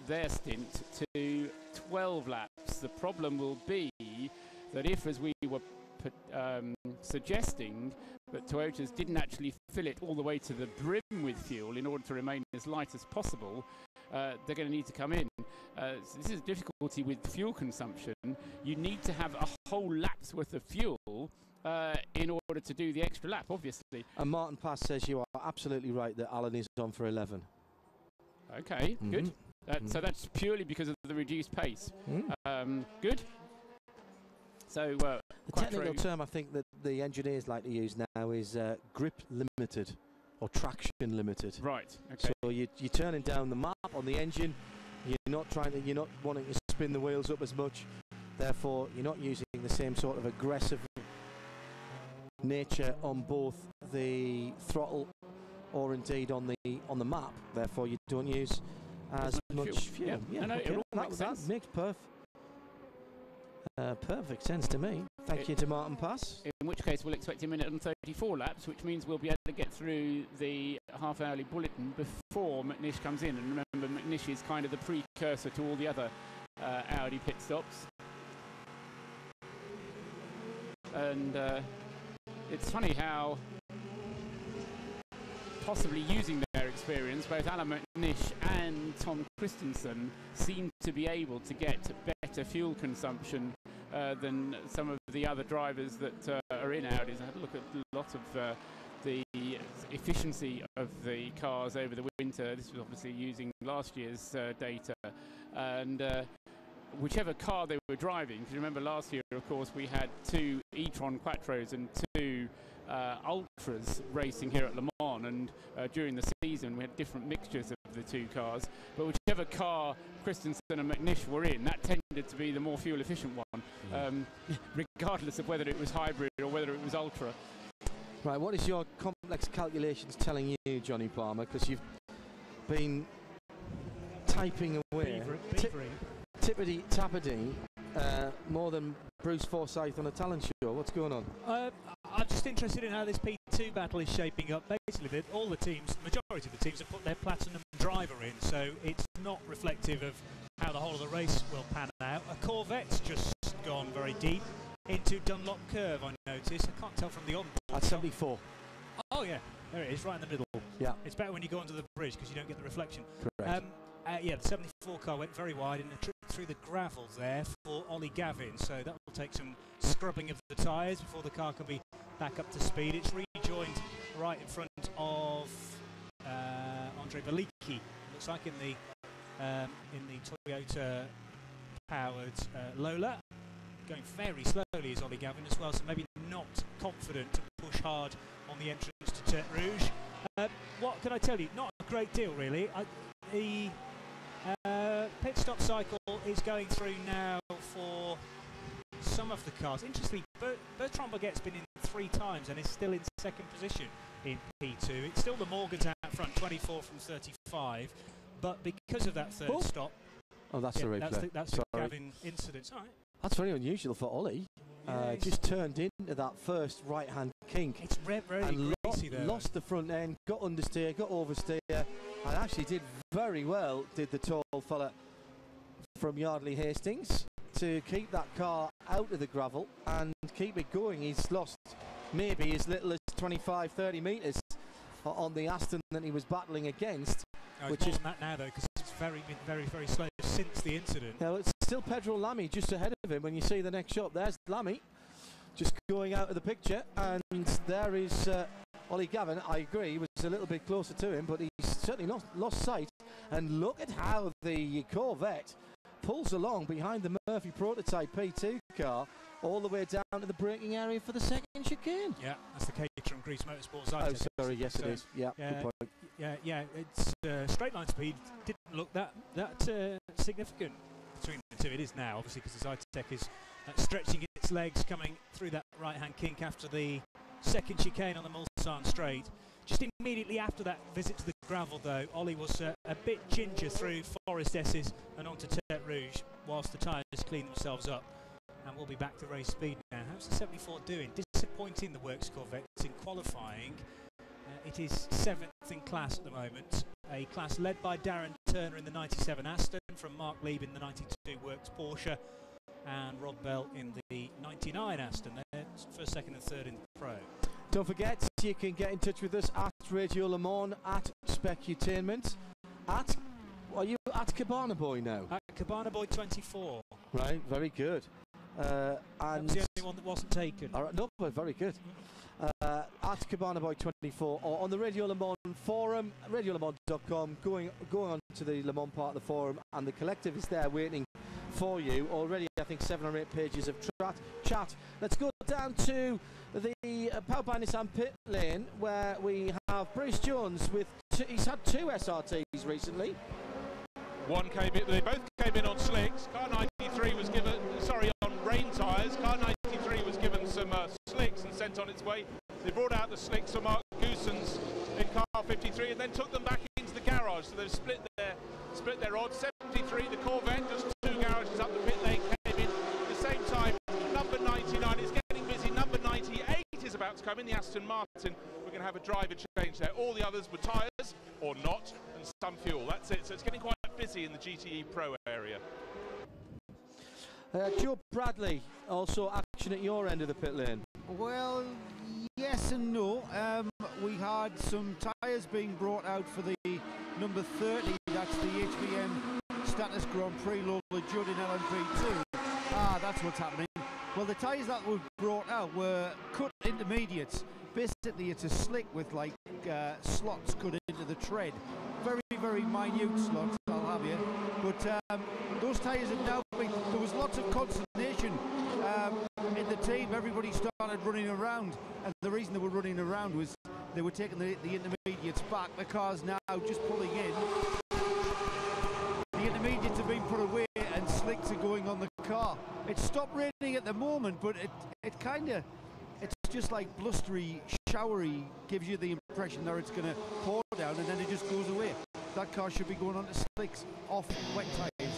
their stint to 12 laps. The problem will be that if, as we were suggesting, that Toyotas didn't actually fill it all the way to the brim with fuel in order to remain as light as possible, they're going to need to come in. So this is a difficulty with fuel consumption. You need to have a whole lap's worth of fuel in order to do the extra lap, obviously. And Martin Pass says you are absolutely right that Alan is on for 11. Okay, good. So that's purely because of the reduced pace. Good. So the technical term I think that the engineers like to use now is grip limited or traction limited. Right. Okay. So you're turning down the map on the engine. You're not wanting to spin the wheels up as much. Therefore, you're not using the same sort of aggressive nature on both the throttle or indeed on the map. Therefore, you don't use as much fuel. Yeah. No, okay. it all makes sense. That makes perfect sense to me. Thank you to Martin Pass. In which case we'll expect him in at 34 laps, which means we'll be able to get through the half-hourly bulletin before McNish comes in. And remember, McNish is kind of the precursor to all the other Audi pit stops. And it's funny how possibly using their experience, both Alan McNish and Tom Christensen seem to be able to get better fuel consumption than some of the other drivers that are in Audis. I had a look at a lot of the efficiency of the cars over the winter. This was obviously using last year's data, and whichever car they were driving, because you remember last year, of course, we had 2 e-tron Quattros and 2 Ultras racing here at Le Mans, and during the season we had different mixtures of the 2 cars, but whichever car Christensen and McNish were in, that tended to be the more fuel efficient one, regardless of whether it was hybrid or whether it was Ultra. Right, what is your complex calculations telling you, Johnny Palmer, because you've been typing away tippity-tappity more than Bruce Forsyth on a talent show. What's going on? I'm just interested in how this P2 battle is shaping up. Basically, all the teams, majority of the teams, have put their platinum driver in, so it's not reflective of how the whole of the race will pan out. A Corvette's just gone very deep into Dunlop Curve, I notice. I can't tell from the onboard. At 74. Oh, yeah, there it is, right in the middle. Yeah. It's better when you go onto the bridge because you don't get the reflection. Correct. Yeah, the 74 car went very wide in a trip through the gravel there for Ollie Gavin, so that will take some scrubbing of the tyres before the car can be back up to speed. It's rejoined right in front of Andre Veliki. Looks like in the Toyota-powered Lola. Going very slowly is Ollie Gavin as well, so maybe not confident to push hard on the entrance to Tête Rouge. What can I tell you? Not a great deal, really. The pit stop cycle is going through now for some of the cars. Interestingly, Bertrand Baguette's been in 3 times and is still in 2nd position in P2. It's still the Morgans out front, 24 from 35, but because of that 3rd stop... Oh, that's the replay. That's the Gavin incident. All right. That's very unusual for Ollie. Just turned into that first right-hand kink. It's very greasy there. Lost the front end, got understeer, got oversteer, and actually did very well, did the tall fella from Yardley Hastings, to keep that car out of the gravel and keep it going. He's lost maybe as little as 25-30 metres on the Aston that he was battling against. Which is that now, though, because it's been very slow since the incident. Yeah, well, it's still Pedro Lamy just ahead of him. When you see the next shot, there's Lamy just going out of the picture, and there is Ollie Gavin. I agree, he was a little bit closer to him, but he's certainly lost sight. And look at how the Corvette pulls along behind the Murphy prototype P2 car all the way down to the braking area for the 2nd chicane. Yeah, that's the Caterham Grease Motorsports. Oh, sorry, yes, it is. Yeah, good point. Yeah, it's straight line speed didn't look that significant between the two. It is now, obviously, because the Zytec is stretching its legs coming through that right-hand kink after the 2nd chicane on the Mulsanne straight. Just immediately after that visit to the gravel, though, Ollie was a bit ginger through Forest S's and onto Tête Rouge whilst the tyres cleaned themselves up. And we'll be back to race speed now. How's the 74 doing? Disappointing the Works Corvettes in qualifying. It is 7th in class at the moment. A class led by Darren Turner in the 97 Aston, from Mark Lieb in the 92 Works Porsche, and Rob Bell in the 99 Aston. They're 1st, 2nd and 3rd in the Pro. Don't forget, you can get in touch with us at Radio Le Mans, at Specutainment, are you at Cabana Boy now? At Cabana Boy 24. Right, very good. And that was the only one that wasn't taken. All right, no, but very good. At Cabana Boy 24 or on the Radio Le Mans forum, radiolemans.com, going on to the Le Mans part of the forum, and the collective is there waiting for you. Already, I think 7 or 8 pages of chat. Let's go down to the Powered by Nissan pit lane, where we have Bruce Jones with he's had 2 SRTs recently. One came in, they both came in on slicks. Car 93 was given, on rain tyres. Car 93 was given some slicks and sent on its way. They brought out the slicks for Mark Goossens in car 53 and then took them back into the garage. So they've split their odds. 73, the Corvette, just 2 garages up the pit lane, came in. At the same time, number 99 is getting busy. Number 98 is about to come in, the Aston Martin. We're going to have a driver change there. All the others were tyres or not, and some fuel. That's it. So it's getting quite busy in the GTE Pro area. Joe Bradley, also action at your end of the pit lane. Well, yes and no. We had some tyres being brought out for the number 30, that's the HBM Status Grand Prix Lola Judd in LMP2. That's what's happening. Well, the tyres that were brought out were cut intermediates. basically it's a slick with like slots cut into the tread. Very, very minute slots, I'll have you. But those tyres have now been, there was lots of consternation in the team. Everybody started running around, and the reason they were running around was they were taking the intermediates back. The car's now just pulling in. The intermediates have been put away and slicks are going on the car. It stopped raining at the moment, but it kind of, it's just like blustery, showery, gives you the impression that it's going to pour down and then it just goes away. That car should be going on to slicks, off wet tyres.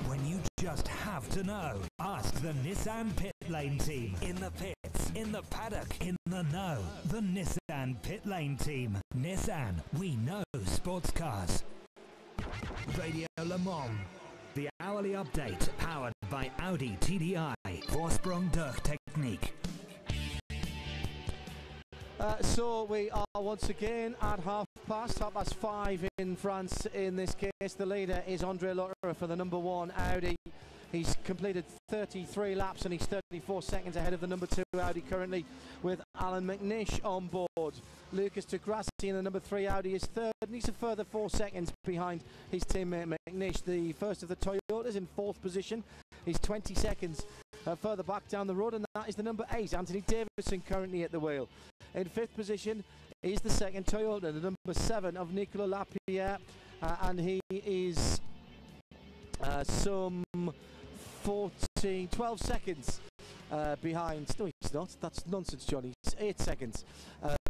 When you just have to know, ask the Nissan Pit Lane team. In the pits, in the paddock, in the know. The Nissan Pit Lane team. Nissan, we know sports cars. Radio Le Mans. The hourly update powered by Audi TDI. Vorsprung durch Technik. So we are once again at half past 5 in France. In this case, the leader is Andre Lotterer for the number 1 Audi. He's completed 33 laps and he's 34 seconds ahead of the number 2 Audi currently, with Alan McNish on board. Lucas de Grassi in the number 3 Audi is third, and he's a further 4 seconds behind his teammate McNish. The first of the Toyotas in 4th position. He's 20 seconds further back down the road, and that is the number 8, Anthony Davison, currently at the wheel. In 5th position is the second Toyota, the number 7 of Nicolas Lapierre, and he is some 12 seconds behind. No, he's not. That's nonsense, Johnny. He's 8 seconds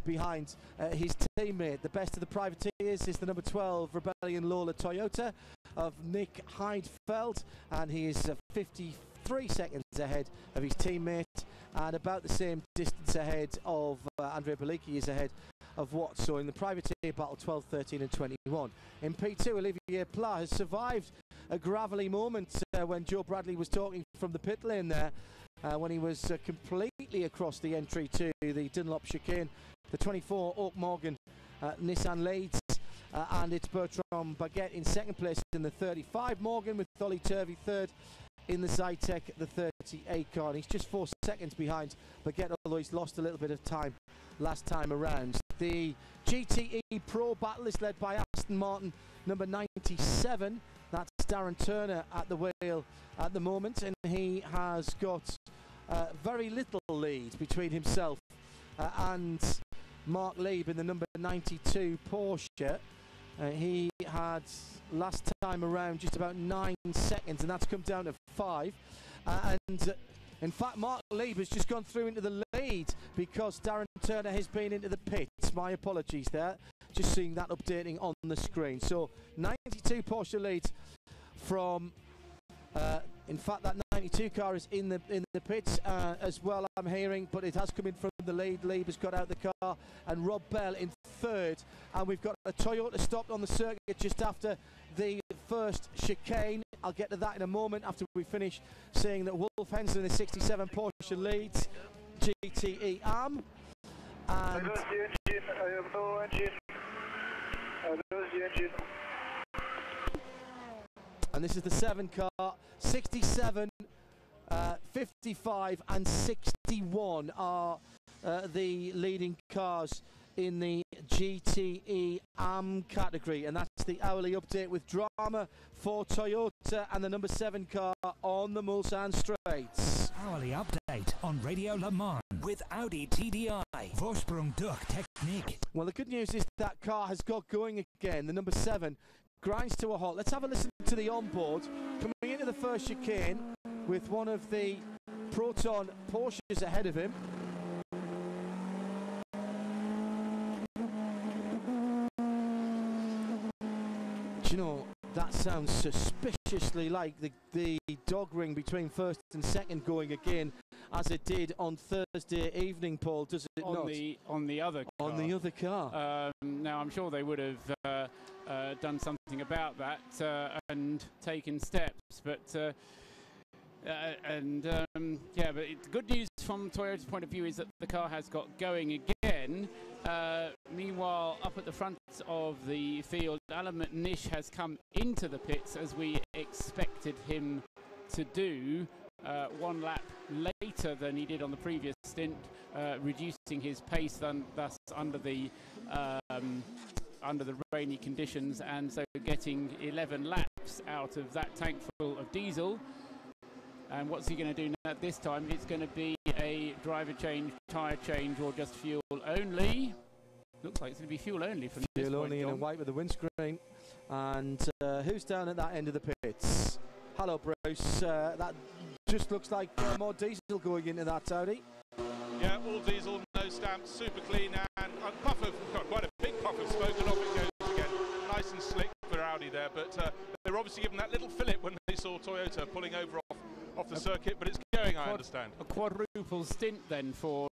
behind his teammate. The best of the privateers is the number 12 Rebellion Lola Toyota of Nick Heidfeld, and he is 53 seconds ahead of his teammate, and about the same distance ahead of Andrea Bellicchi is ahead of Watts. So in the privateer battle, 12, 13 and 21. In P2, Olivier Pla has survived a gravelly moment when Joe Bradley was talking from the pit lane there, when he was completely across the entry to the Dunlop chicane. The 24 Oak Morgan Nissan leads, and it's Bertrand Baguette in second place in the 35 Morgan, with Ollie Turvey third in the Zytek, the 38 car, and he's just 4 seconds behind Baguette, although he's lost a little bit of time last time around. The GTE Pro battle is led by Aston Martin number 97. That's Darren Turner at the wheel at the moment, and he has got very little lead between himself and Mark Lieb in the number 92 Porsche. He had last time around just about 9 seconds, and that's come down to 5. And in fact, Mark Lieb has just gone through into the lead because Darren Turner has been into the pits. My apologies there. Just seeing that updating on the screen. So 92 Porsche leads from. In fact, that 92 car is in the pits as well, I'm hearing, but it has come in from the lead. Lieb has got out the car, and Rob Bell in third. And we've got a Toyota stopped on the circuit just after the first chicane. I'll get to that in a moment after we finish saying that Wolf Henson in the 67 Porsche leads GTE AM. And I lost the engine. I have no engine. I lost the engine. And this is the 7 car. 67, 55 and 61 are the leading cars in the GTE AM category, and that's the hourly update with drama for Toyota and the number 7 car on the Mulsanne straights. Hourly update on Radio Le Mans with Audi TDI. Vorsprung durch Technik. Well, the good news is that car has got going again. The number 7 grinds to a halt. Let's have a listen to the onboard coming into the first chicane with one of the Proton Porsches ahead of him. Do you know, that sounds suspiciously like the dog ring between first and second going again, as it did on Thursday evening, Paul, does it not? On the other car. On the other car. Now, I'm sure they would have done something about that and taken steps, but yeah, but the good news from Toyota's point of view is that the car has got going again. Meanwhile, up at the front of the field, Alan McNish has come into the pits as we expected him to do. 1 lap later than he did on the previous stint, reducing his pace thus under the rainy conditions, and so getting 11 laps out of that tank full of diesel. And what's he going to do now this time? It's going to be a driver change, tyre change, or just fuel only. Looks like it's going to be fuel only from this point. Fuel only in a white with the windscreen. And who's down at that end of the pits? Hello, Bruce. That just looks like more diesel going into that Audi. Yeah, all diesel, no stamps, super clean, and a puff of, quite a big puff of smoke, and off it goes again. Nice and slick for Audi there, but they were obviously given that little fillip when they saw Toyota pulling over off the circuit, but it's going, I understand. A quadruple stint then for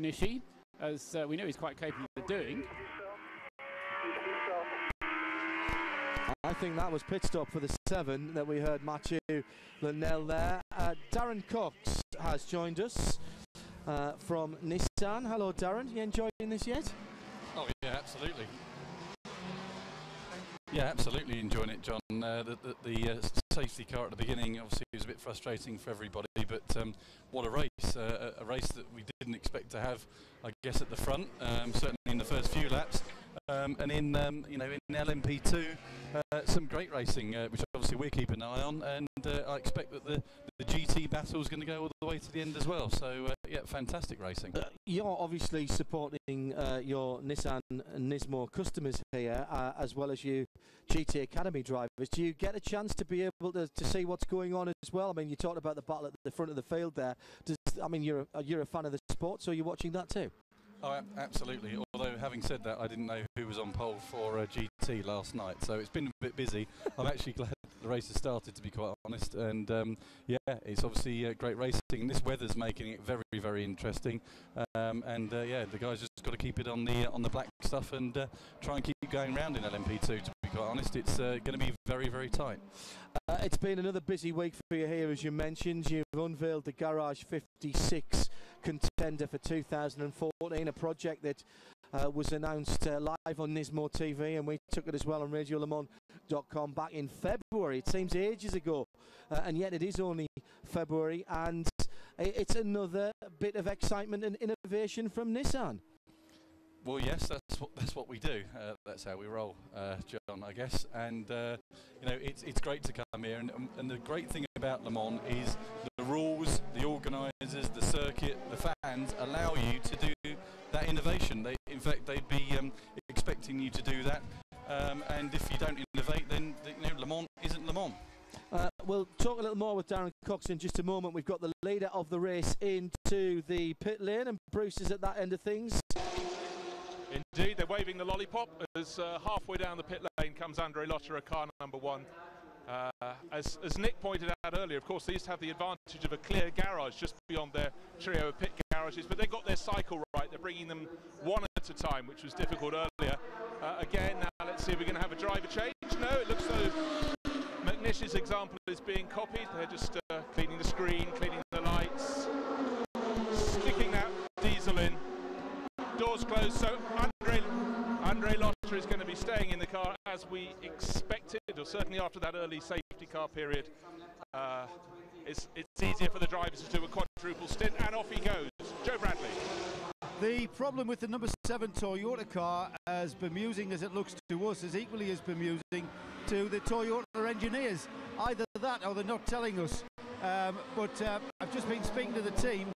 Nishi, as we know he's quite capable of doing. I think that was pit stop for the 7 that we heard Matthew Linnell there. Darren Cox has joined us from Nissan. Hello, Darren. You enjoying this yet? Oh, yeah, absolutely. Yeah, absolutely enjoying it, John. The safety car at the beginning obviously was a bit frustrating for everybody, but what a race! A race that we didn't expect to have, I guess, at the front. Certainly in the first few laps, and in in LMP2, some great racing, which obviously we're keeping an eye on, and I expect that the GT battle is going to go all the way to the end as well. So yeah, fantastic racing. You're obviously supporting your Nissan and Nismo customers here, as well as you GT Academy drivers. Do you get a chance to be able to see what's going on as well? I mean, you talked about the battle at the front of the field there. You're a fan of the sport, so you're watching that too? Oh, absolutely. Although, having said that, I didn't know who was on pole for GT last night, so it's been a bit busy. I'm actually glad the race has started, to be quite honest, and yeah, it's obviously great racing. This weather's making it very, very interesting, and yeah, the guys just got to keep it on the black stuff and try and keep going round in LMP2. To be quite honest, it's going to be very, very tight. It's been another busy week for you here, as you mentioned. You've unveiled the Garage 56 contender for 2014, a project that was announced live on Nismo TV, and we took it as well on RadioLeMans.com back in February. It seems ages ago, and yet it is only February, and it's another bit of excitement and innovation from Nissan. Well, yes, that's what we do. That's how we roll, John, I guess. And it's great to come here. And the great thing about Le Mans is the rules, the organisers, the circuit, the fans allow you to do that innovation. In fact, they'd be expecting you to do that. And if you don't innovate, then Le Mans isn't Le Mans. We'll talk a little more with Darren Cox in just a moment. We've got the leader of the race into the pit lane, and Bruce is at that end of things. Indeed, they're waving the lollipop as halfway down the pit lane comes Andre Lotterer, car number 1. As Nick pointed out earlier, of course, they used to have the advantage of a clear garage just beyond their trio of pit garages, but they got their cycle right. They're bringing them one at a time, which was difficult earlier. Again, now let's see if we're going to have a driver change. No, it looks though McNish's example is being copied. They're just cleaning the screen, cleaning the lights, sticking that diesel in. Doors closed, so Andre Lotterer is going to be staying in the car as we expected, or certainly after that early safety car period. It's easier for the drivers to do a quadruple stint, and off he goes. Joe Bradley. The problem with the number 7 Toyota car, as bemusing as it looks to us, is equally as bemusing to the Toyota engineers. Either that or they're not telling us. But I've just been speaking to the team,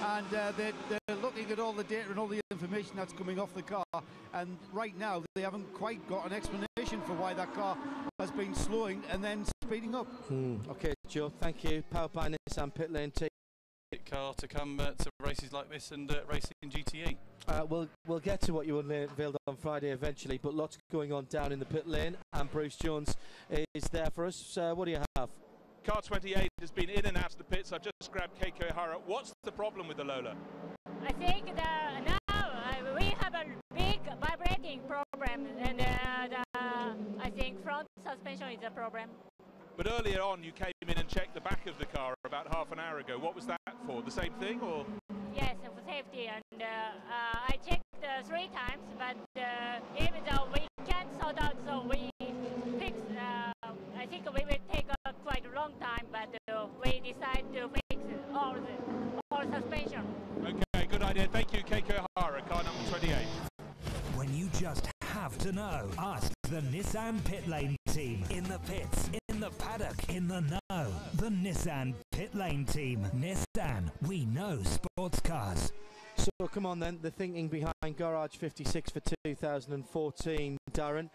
and they're looking at all the data and all the information that's coming off the car, and right now they haven't quite got an explanation for why that car has been slowing and then speeding up. Okay, Joe, thank you. Powered by Nissan Pit Lane team. Car to come to races like this and racing in GTE. We'll get to what you unveiled on Friday eventually, but lots going on down in the pit lane, and Bruce Jones is there for us. What do you have? Car 28 has been in and out of the pits. I've just grabbed Keiko Hara. What's the problem with the Lola? I think now we have a big vibrating problem, and I think front suspension is a problem. But earlier on you came in and checked the back of the car about half an hour ago. What was that for? The same thing, or? Yes, for safety, and I checked 3 times, but even though we can't sort out, so we fixed. I think we will take quite a long time, but we decide to fix all the Thank you, Keiko Hara, car number 28. When you just have to know, ask the Nissan Pit Lane team. In the pits, in the paddock, in the know. The Nissan Pit Lane team. Nissan, we know sports cars. So come on then, the thinking behind Garage 56 for 2014, Darren.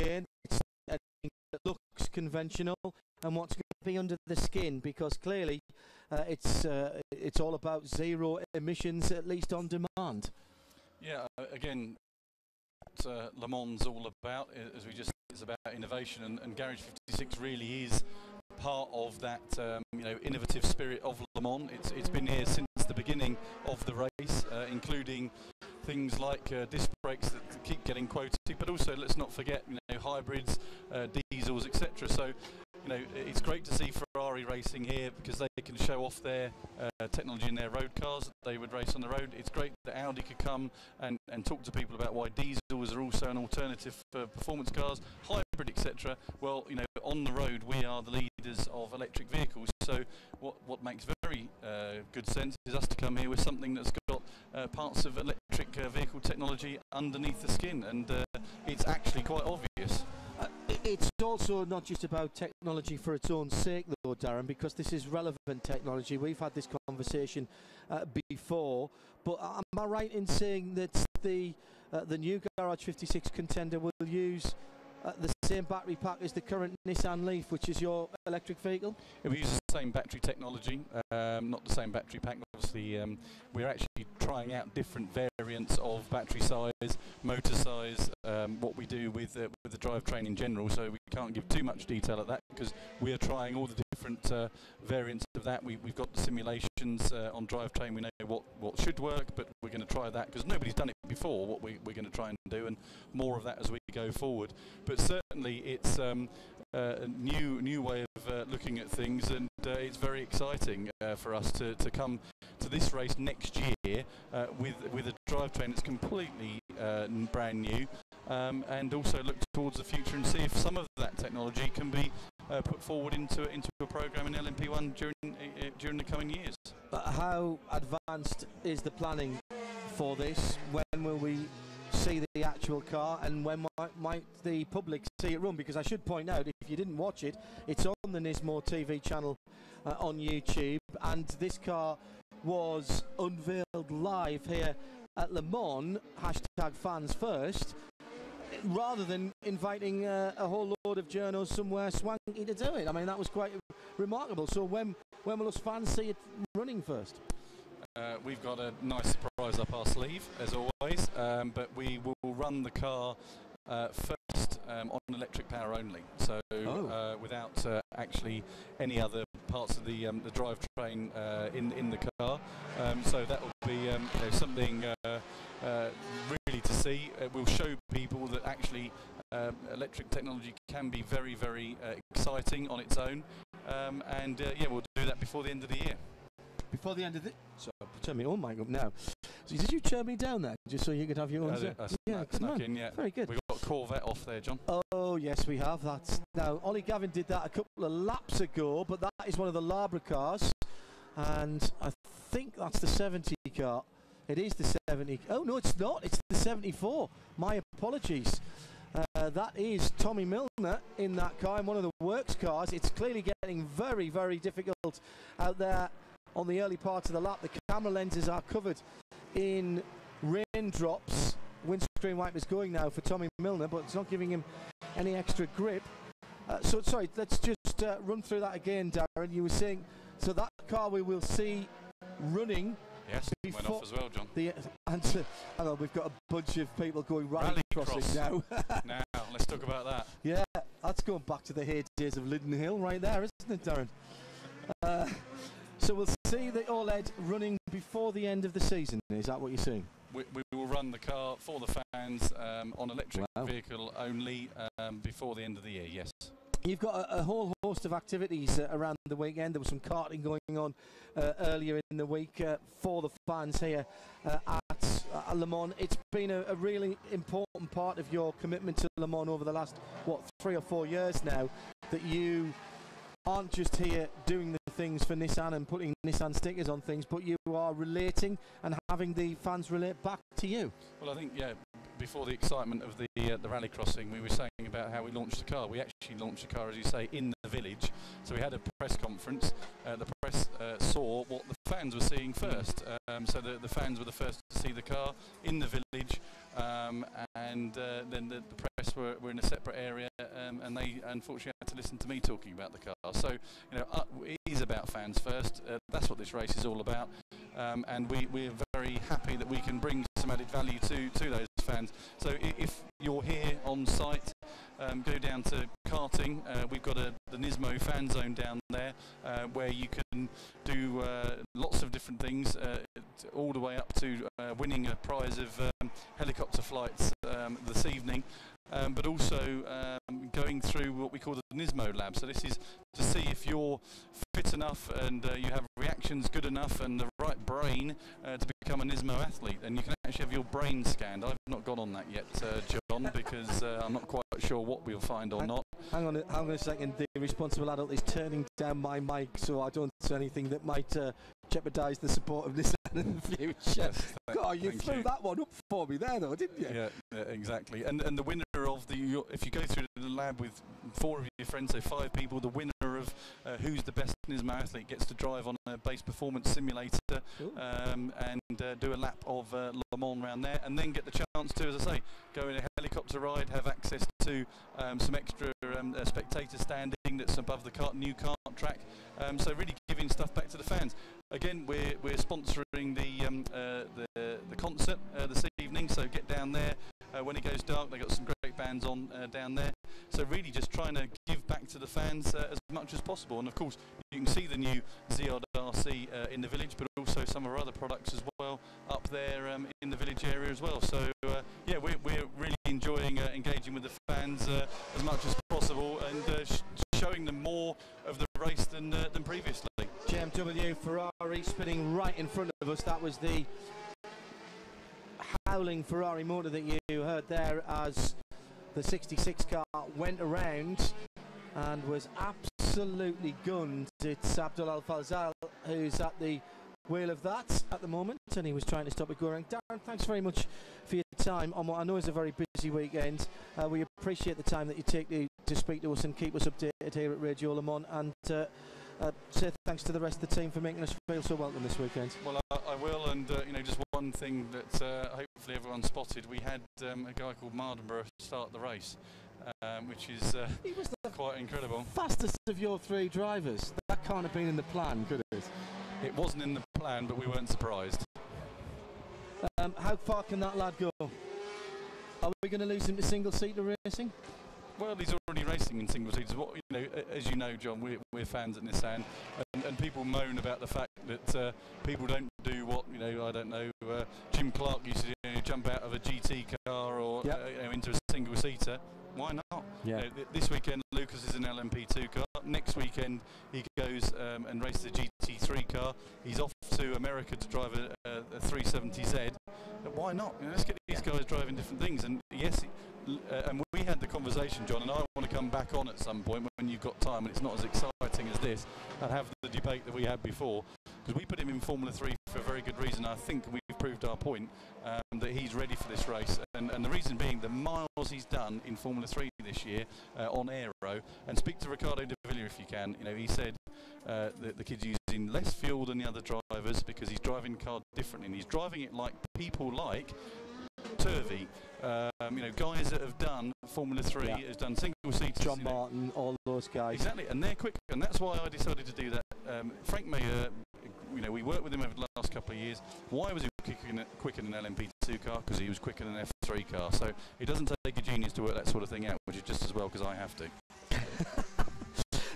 Again, it looks conventional, and what's going to be under the skin, because clearly it's all about zero emissions, at least on demand. Yeah, again, what Le Mans all about, as we just said, it's about innovation, and Garage 56 really is part of that innovative spirit of Le Mans. It's been here since the beginning of the race, including things like disc brakes that keep getting quoted, but also let's not forget hybrids, diesels, etc. So it's great to see Ferrari racing here, because they can show off their technology in their road cars that they would race on the road. It's great that Audi could come and talk to people about why diesels are also an alternative for performance cars, hybrid, etc. Well, on the road we are the leaders of electric vehicles, so what makes very good sense is us to come here with something that's got parts of electric vehicle technology underneath the skin, and it's actually quite obvious. It's also not just about technology for its own sake, though, Darren, because this is relevant technology. We've had this conversation before, but am I right in saying that the new Garage 56 Contender will use the same battery pack as the current Nissan Leaf, which is your electric vehicle? It will use the same battery technology, not the same battery pack. Obviously, we're actually trying out different variants of battery size, motor size, what we do with the drivetrain in general, so we can't give too much detail at that, because we are trying all the different variants of that. We've got the simulations on drivetrain. We know what should work, but we're going to try that, because nobody's done it before, what we're going to try and do, and more of that as we go forward. But certainly it's a new way of looking at things, and it's very exciting for us to come to this race next year with a drivetrain that's completely brand new, and also look towards the future and see if some of that technology can be put forward into a program in LMP1 during the coming years. How advanced is the planning for this? When will we see the actual car, and when might the public see it run? Because I should point out, if you didn't watch it, it's on the Nismo TV channel on YouTube, and this car was unveiled live here at Le Mans, #fans first, rather than inviting a whole load of journos somewhere swanky to do it. I mean, that was quite remarkable. So when will us fans see it running first? We've got a nice surprise up our sleeve, as always, but we will run the car first on electric power only, so without actually any other parts of the drivetrain in the car. So that will be something really to see. We'll show people that actually electric technology can be very, very exciting on its own, and yeah, we'll do that before the end of the year. Before the end of the... So, turn me on mic up now. So did you turn me down there, just so you could have your own... Yeah, snuck in, yeah. Very good. We've got Corvette off there, John. Oh, yes, we have. Now, Ollie Gavin did that a couple of laps ago, but that is one of the Labra cars, and I think that's the 70 car. It is the 70... Oh, no, it's not. It's the 74. My apologies. That is Tommy Milner in that car, in one of the works cars. It's clearly getting very, very difficult out there on the early part of the lap. The camera lenses are covered in raindrops. Windscreen wipers going now for Tommy Milner, but it's not giving him any extra grip. So sorry, let's just run through that again, Darren. You were saying, so that car we will see running. Yes, it went off as well, John. I know we've got a bunch of people going rally crossing now. Now, let's talk about that. Yeah, that's going back to the heydays of Linden Hill right there, isn't it, Darren? So we'll see the OLED running before the end of the season. Is that what you're saying? We will run the car for the fans on electric vehicle only before the end of the year, yes. You've got a whole host of activities around the weekend. There was some karting going on earlier in the week for the fans here at Le Mans. It's been a really important part of your commitment to Le Mans over the last, 3 or 4 years now, that you aren't just here doing the things for Nissan and putting Nissan stickers on things, but you are relating and having the fans relate back to you. Well, I think, yeah, before the excitement of the rallycrossing, we were saying about how we launched the car. We actually launched the car, as you say, in the village. So we had a press conference. The press saw what the fans were seeing first. So the fans were the first to see the car in the village, and then the press were in a separate area, and they unfortunately had to listen to me talking about the car. So, you know, it is about fans first. That's what this race is all about, and we're very happy that we can bring some added value to those fans. So if you're here on site, go down to karting. We've got the Nismo fan zone down there, where you can do lots of different things, all the way up to winning a prize of helicopter flights this evening, but also going through what we call the Nismo lab. So this is to see if you're fit enough and you have reactions good enough and the right brain to become a Nismo athlete, and you can actually have your brain scanned. I've not got on that yet, John, because I'm not quite sure what we'll find or not. Hang on a second. The responsible adult is turning down my mic so I don't say anything that might jeopardise the support of Nissan in the future. Yes, God, you threw that one up for me there, though, didn't you? Yeah, exactly. And the winner of if you go through the lab with 4 of your friends, so 5 people, the winner of who's the best Nismo athlete gets to drive on a base performance simulator and do a lap of Le Mans around there, and then get the chance to, as I say, go in a helicopter ride, have access to some extra spectator standing that's above the new kart track. So really giving stuff back to the fans. Again, we're sponsoring the concert this evening, so get down there when it goes dark. They've got some great bands on down there. So really just trying to give back to the fans as much as possible. And of course, you can see the new Zod RC in the village, but also some of our other products as well up there in the village area as well. So yeah, we're really enjoying engaging with the fans as much as possible, and showing them more of the race than previously. GMW Ferrari spinning right in front of us. That was the howling Ferrari motor that you heard there as the 66 car went around and was absolutely gunned. It's Abdul Al-Falzal who's at the wheel of that at the moment, and he was trying to stop it going. Darren, thanks very much for your time on what I know is a very busy weekend. We appreciate the time that you take to speak to us and keep us updated here at Radio Le Mans, and say thanks to the rest of the team for making us feel so welcome this weekend. Well, I will, and you know, just one thing that hopefully everyone spotted: we had a guy called Mardenborough start the race, which is quite incredible. Fastest of your 3 drivers. That can't have been in the plan, could it? It wasn't in the plan, but we weren't surprised. How far can that lad go? Are we going to lose him to single-seater racing? Well, he's already racing in single seaters. What, you know, as you know, John, we're fans at Nissan, and people moan about the fact that people don't do what, you know, I don't know, Jim Clark used to do, you know, jump out of a GT car or you know, into a single seater. Why not? Yeah. You know, this weekend Lucas is an LMP2 car. Next weekend he goes and races a GT3 car. He's off to America to drive a 370Z. Why not? You know, let's get these guys driving different things. And yes, and we had the conversation, John, and I want to come back on at some point when you've got time and it's not as exciting as this, and have the debate that we had before, because we put him in Formula 3 for a very good reason. I think we've proved our point, that he's ready for this race, and the reason being the miles he's done in Formula 3 this year on aero. And speak to Ricardo de Villa if you can. You know, he said that the kid's using less fuel than the other drivers because he's driving the car differently, and he's driving it like people like Turvey, you know, guys that have done Formula 3, has done single seaters. John Martin, all those guys. Exactly, and they're quick, and that's why I decided to do that. Frank Mayer, you know, we worked with him over the last couple of years. Why was he quicker than an LMP2 car? Because he was quicker than an F3 car. So it doesn't take a genius to work that sort of thing out, which is just as well because I have to.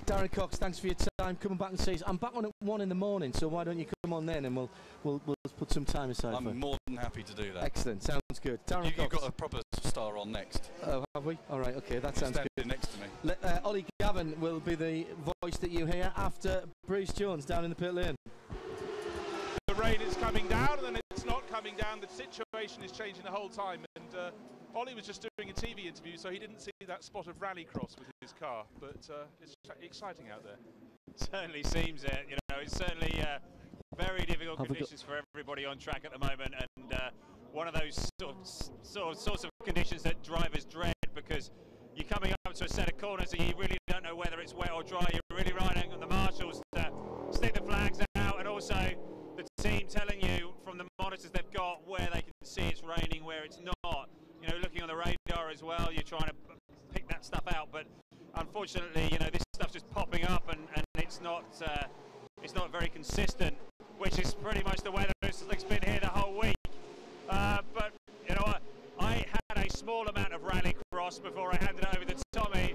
Darren Cox, thanks for your time coming back and see us. I'm back on at 1 in the morning, so why don't you come on then, and we'll put some time aside. I'm more than happy to do that. Excellent, sounds good. Darren Cox. You've got a proper star on next. Oh, have we? All right, okay, that sounds good. Standing next to me. Ollie Gavin will be the voice that you hear after Bruce Jones down in the pit lane. The rain is coming down, and then it's not coming down. The situation is changing the whole time. And Ollie was just doing a TV interview, so he didn't see that spot of rallycross with his car. But it's exciting out there. Certainly seems it. You know, it's certainly very difficult conditions for everybody on track at the moment, and one of those sorts of conditions that drivers dread, because you're coming up to a set of corners and you really don't know whether it's wet or dry. You're really relying on the marshals to stick the flags out, and also the team telling you from the monitors they've got where they can see it's raining, where it's not. You know, looking on the radar as well, you're trying to pick that stuff out, but unfortunately, you know, this stuff's just popping up, and it's not very consistent, which is pretty much the weather it's been here the whole week. But you know, I had a small amount of rallycross before I handed over to Tommy,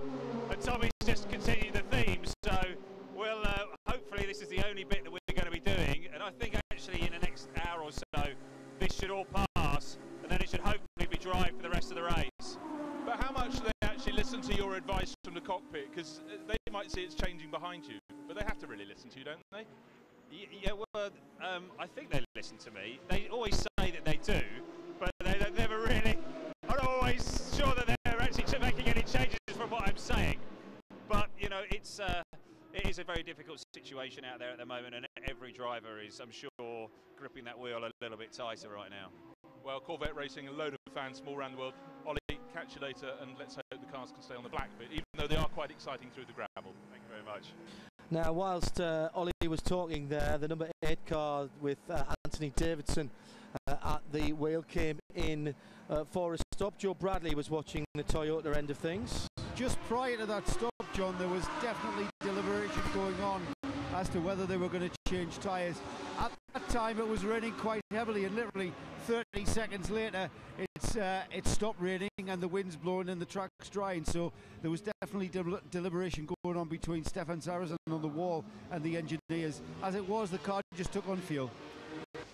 and Tommy's just continued the theme. So we'll hopefully this is the only bit that we're going to be doing, and I think actually in the next hour or so this should all pass, and then it should hopefully be dry for the rest of the race. But how much do they actually listen to your advice from the cockpit? Because they might see it's changing behind you, but they have to really listen to you, don't they? Yeah, well, I think they listen to me. They always say that they do, but they never really. I'm not always sure that they're actually making any changes from what I'm saying. But you know, it is a very difficult situation out there at the moment, and every driver is, I'm sure, gripping that wheel a little bit tighter right now. Well, Corvette Racing, a load of fans from all around the world. Ollie, catch you later, and let's hope the cars can stay on the black bit, even though they are quite exciting through the gravel. Thank you very much. Now, whilst Ollie was talking there, the number 8 car with Anthony Davidson at the wheel came in for a stop. Joe Bradley was watching the Toyota end of things. Just prior to that stop, John, there was definitely deliberation going on as to whether they were going to change tyres. At that time it was raining quite heavily, and literally 30 seconds later it stopped raining and the wind's blowing and the track's drying. So there was definitely deliberation going on between Stefan Sarrazin on the wall and the engineers. As it was, the car just took on fuel.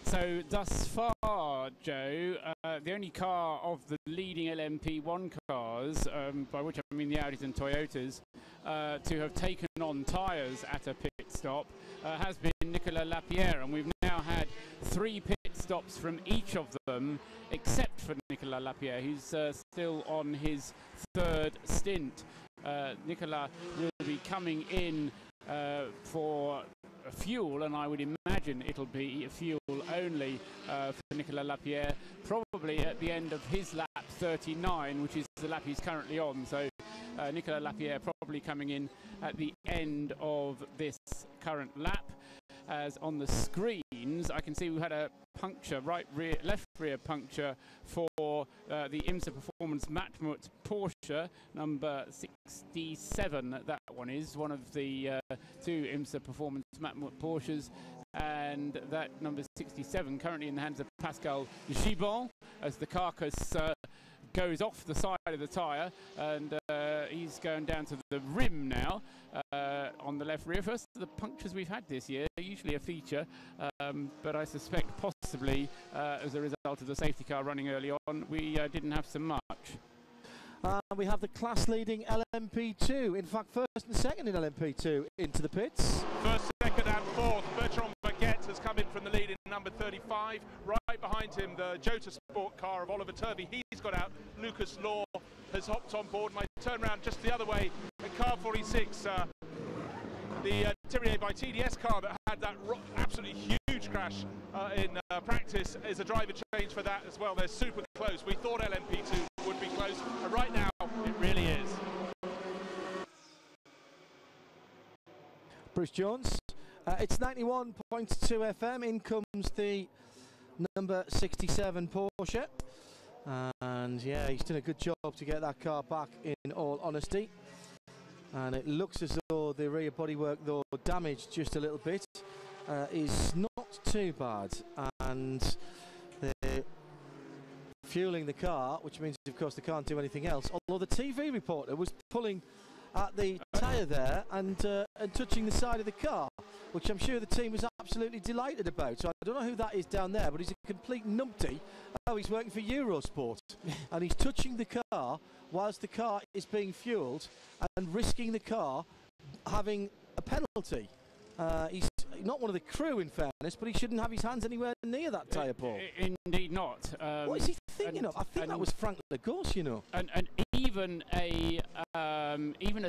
So thus far, Joe, the only car of the leading LMP1 cars, by which I mean the Audis and Toyotas, to have taken on tyres at a pit stop has been Nicolas Lapierre, and we've now had 3 pit stops from each of them, except for Nicolas Lapierre, who's still on his 3rd stint. Nicolas will be coming in for fuel, and I would imagine it'll be fuel only for Nicolas Lapierre, probably at the end of his lap 39, which is the lap he's currently on. So Nicolas Lapierre probably coming in at the end of this current lap. As on the screens, I can see we had a puncture, left rear puncture for the IMSA Performance Matmut Porsche, number 67. That one is one of the 2 IMSA Performance Matmut Porsches, and that number 67 currently in the hands of Pascal Gibon as the carcass goes off the side of the tyre, and he's going down to the rim now on the left rear. First of the punctures we've had this year, usually a feature, but I suspect possibly as a result of the safety car running early on, we didn't have so much. We have the class-leading LMP2, in fact first and second in LMP2 into the pits. First, second and fourth, Bertrand Baguette has come in from the lead in number 35. Right behind him, the Jota Sport car of Oliver Turvey. He's got out. Lucas Law has hopped on board. My turn round just the other way. In car 46, the Thierry by TDS car that had that absolutely huge crash in practice is a driver change for that as well. They're super close. We thought LMP2 would be close, and right now it really is. Bruce Jones. It's 91.2 FM. In comes the number 67 Porsche. And yeah, he's done a good job to get that car back, in all honesty. And it looks as though the rear bodywork, though damaged just a little bit, is not too bad. And they're fueling the car, which means, of course, they can't do anything else. Although the TV reporter was pulling at the tyre there and touching the side of the car, which I'm sure the team was absolutely delighted about. So I don't know who that is down there, but he's a complete numpty. Oh, he's working for Eurosport and he's touching the car whilst the car is being fueled and risking the car having a penalty. not one of the crew, in fairness, but he shouldn't have his hands anywhere near that tyre, Paul. Indeed not. What is he thinking of? I think that was Frank Lagos, you know. And even a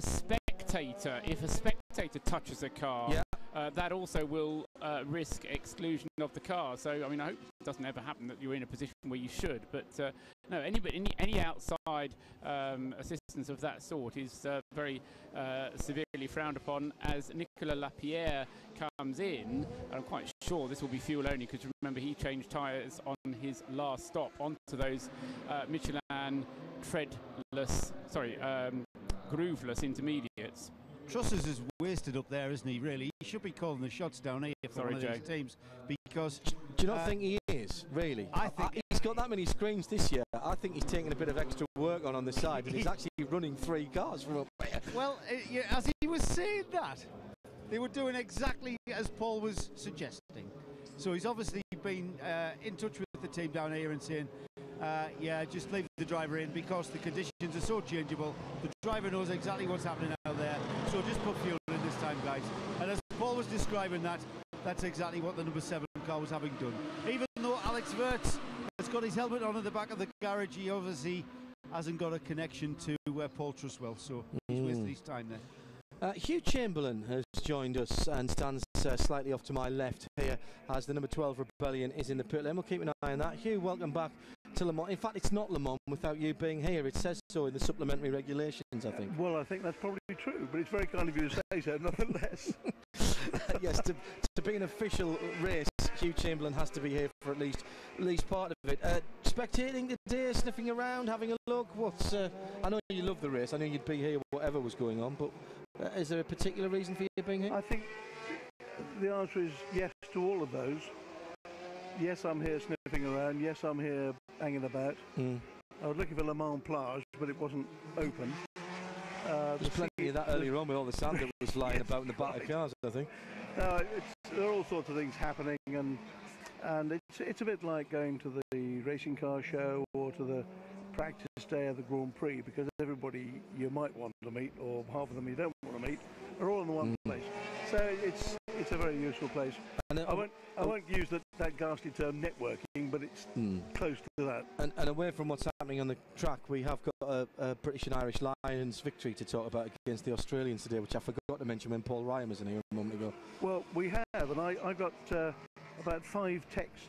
spectator, if a spectator touches a car, that also will risk exclusion of the car. So, I mean, I hope it doesn't ever happen that you're in a position where you should. But no, any outside assistance of that sort is very severely frowned upon. As Nicolas Lapierre comes in, I'm quite sure this will be fuel only, because remember he changed tyres on his last stop onto those Michelin grooveless intermediates. Trussers is wasted up there, isn't he, really? He should be calling the shots down here for one of these teams, because... Do you not think he is, really? I think... He's got that many screens this year. I think he's taking a bit of extra work on the side, and he's actually running 3 cars from up there. Well, as he was saying that, they were doing exactly as Paul was suggesting. So he's obviously been in touch with the team down here and saying, yeah, just leave the driver in because the conditions are so changeable. The driver knows exactly what's happening out there, so just put fuel in this time, guys. And as Paul was describing that, that's exactly what the number 7 car was having done. Even though Alex Wirtz has got his helmet on at the back of the garage, he obviously hasn't got a connection to Paul Truswell, so he's wasted his time there. Hugh Chamberlain has joined us and stands slightly off to my left here as the number 12 Rebellion is in the pit lane. We'll keep an eye on that. Hugh, welcome back to Le Mans. In fact, it's not Le Mans without you being here. It says so in the supplementary regulations, I think. Well, I think that's probably true, but it's very kind of you to say so, nonetheless. Yes, to be an official race, Hugh Chamberlain has to be here for at least part of it. Spectating today, sniffing around, having a look. I know you love the race. I know you'd be here whatever was going on, but is there a particular reason for you being here? I think the answer is yes to all of those. Yes, I'm here sniffing around. Yes, I'm here hanging about. I was looking for Le Mans Plage, but it wasn't open. There's plenty of that earlier on with all the sand that was lying about in the back of cars, I think. There are all sorts of things happening, and it's a bit like going to the racing car show or to the practice day of the Grand Prix, because everybody you might want to meet, or half of them you don't want to meet, are all in the one place. So it's a very useful place. And I won't use that ghastly term networking, but it's close to that. And away from what's happening on the track, we have got a British and Irish Lions victory to talk about against the Australians today, which I forgot to mention when Paul Ryan was in here a moment ago. Well, we have, and I got about 5 texts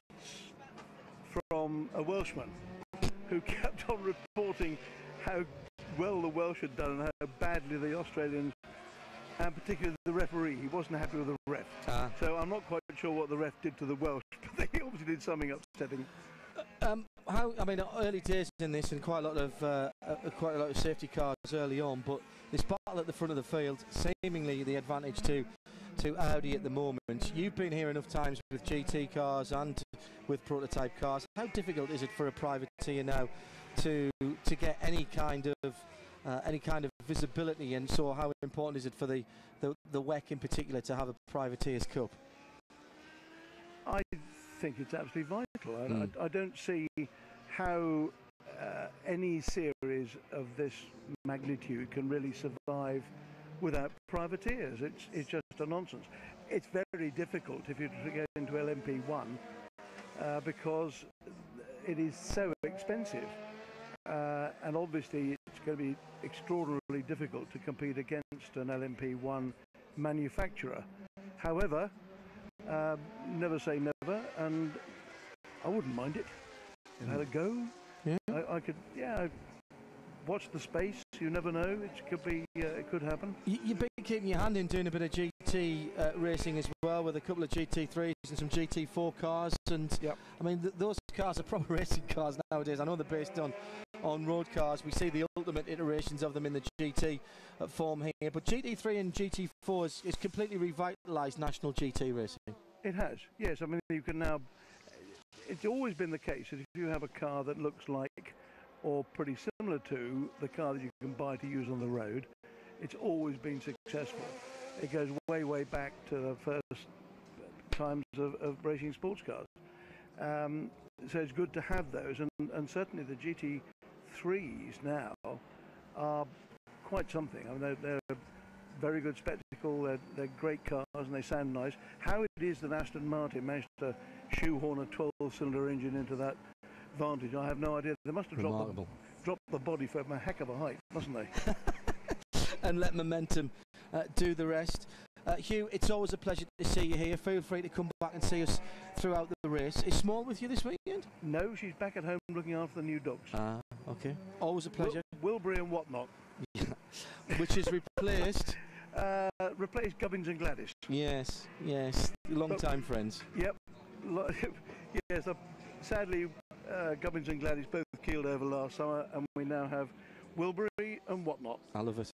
from a Welshman who kept on reporting how well the Welsh had done and how badly the Australians, and particularly the referee, he wasn't happy with the ref. So I'm not quite sure what the ref did to the Welsh, but they obviously did something upsetting. I mean, early days in this, and quite a lot of safety cars early on, but this battle at the front of the field, seemingly the advantage to Audi at the moment. You've been here enough times with GT cars and with prototype cars. How difficult is it for a privateer now to get any kind of visibility, and so how important is it for the WEC in particular to have a privateers cup? I think it's absolutely vital. I don't see how any series of this magnitude can really survive without privateers. It's just a nonsense. It's very difficult if you get into LMP1 because it is so expensive, and obviously it's going to be extraordinarily difficult to compete against an LMP1 manufacturer. However, never say never, and I wouldn't mind it. If I had a go, I could, watch the space. You never know. It could happen. You've been keeping your hand in doing a bit of GT racing as well, with a couple of GT3s and some GT4 cars. And I mean, those cars are proper racing cars nowadays. I know they're based on road cars. We see the ultimate iterations of them in the GT form here. But GT3 and GT4 is completely revitalised national GT racing. It has, yes. I mean, you can now. It's always been the case that if you have a car that looks like or pretty similar to the car that you can buy to use on the road, it's always been successful. It goes way, way back to the first times of racing sports cars. So it's good to have those, and certainly the GT3s now are quite something. I mean, they're very good spectacle. They're great cars and they sound nice. How it is that Aston Martin managed to shoehorn a 12-cylinder engine into that Vantage, I have no idea. They must have dropped the body from a heck of a height, mustn't they? And let momentum do the rest. Hugh, it's always a pleasure to see you here. Feel free to come back and see us throughout the race. Is Small with you this weekend? No, she's back at home looking after the new dogs. Ah, okay. Always a pleasure. Wilbury and whatnot. Which is replaced? Replaced Gubbins and Gladys. Yes, yes. Long-time friends. Yep. Yes, sadly, Gubbins and Gladys both keeled over last summer, and we now have Wilbury and whatnot. I love it.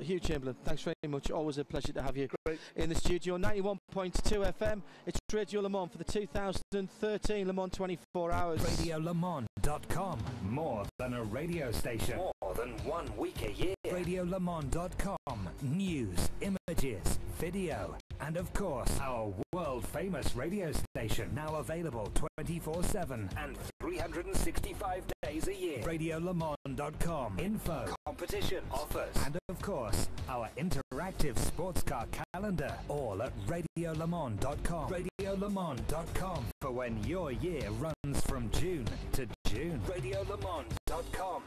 Hugh Chamberlain, thanks very much. Always a pleasure to have you Great. in the studio. 91.2 FM. It's Radio Le Mans for the 2013 Le Mans 24 Hours. RadioLeMans.com. More than a radio station. More than 1 week a year. RadioLeMans.com. News, images, video, and of course, our world-famous radio station. Now available 24/7 and 365 days a year. RadioLeMans.com. Info, competition, offers, and of course, our interactive sports car calendar. All at RadioLeMans.com. RadioLeMans.com for when your year runs from June to June. RadioLeMans.com.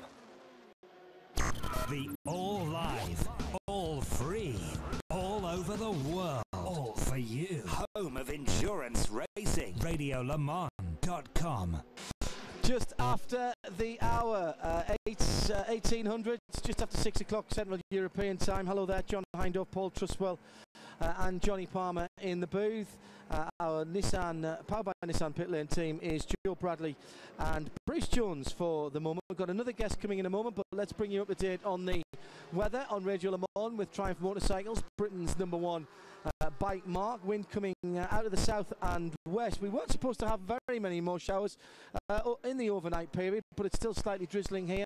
The all live, all free, all over the world, all for you. Home of endurance racing. RadioLeMans.com. Just after the hour, 1800, just after 6 o'clock Central European time. Hello there, John Hindhaugh, Paul Trustwell and Johnny Palmer in the booth. Our Nissan, powered by Nissan pit lane team is Joe Bradley and Bruce Jones for the moment. We've got another guest coming in a moment, but let's bring you up to date on the weather on Radio Le Mans with Triumph Motorcycles, Britain's #1 bike mark. Wind coming out of the south and west. We weren't supposed to have very many more showers in the overnight period, but it's still slightly drizzling here.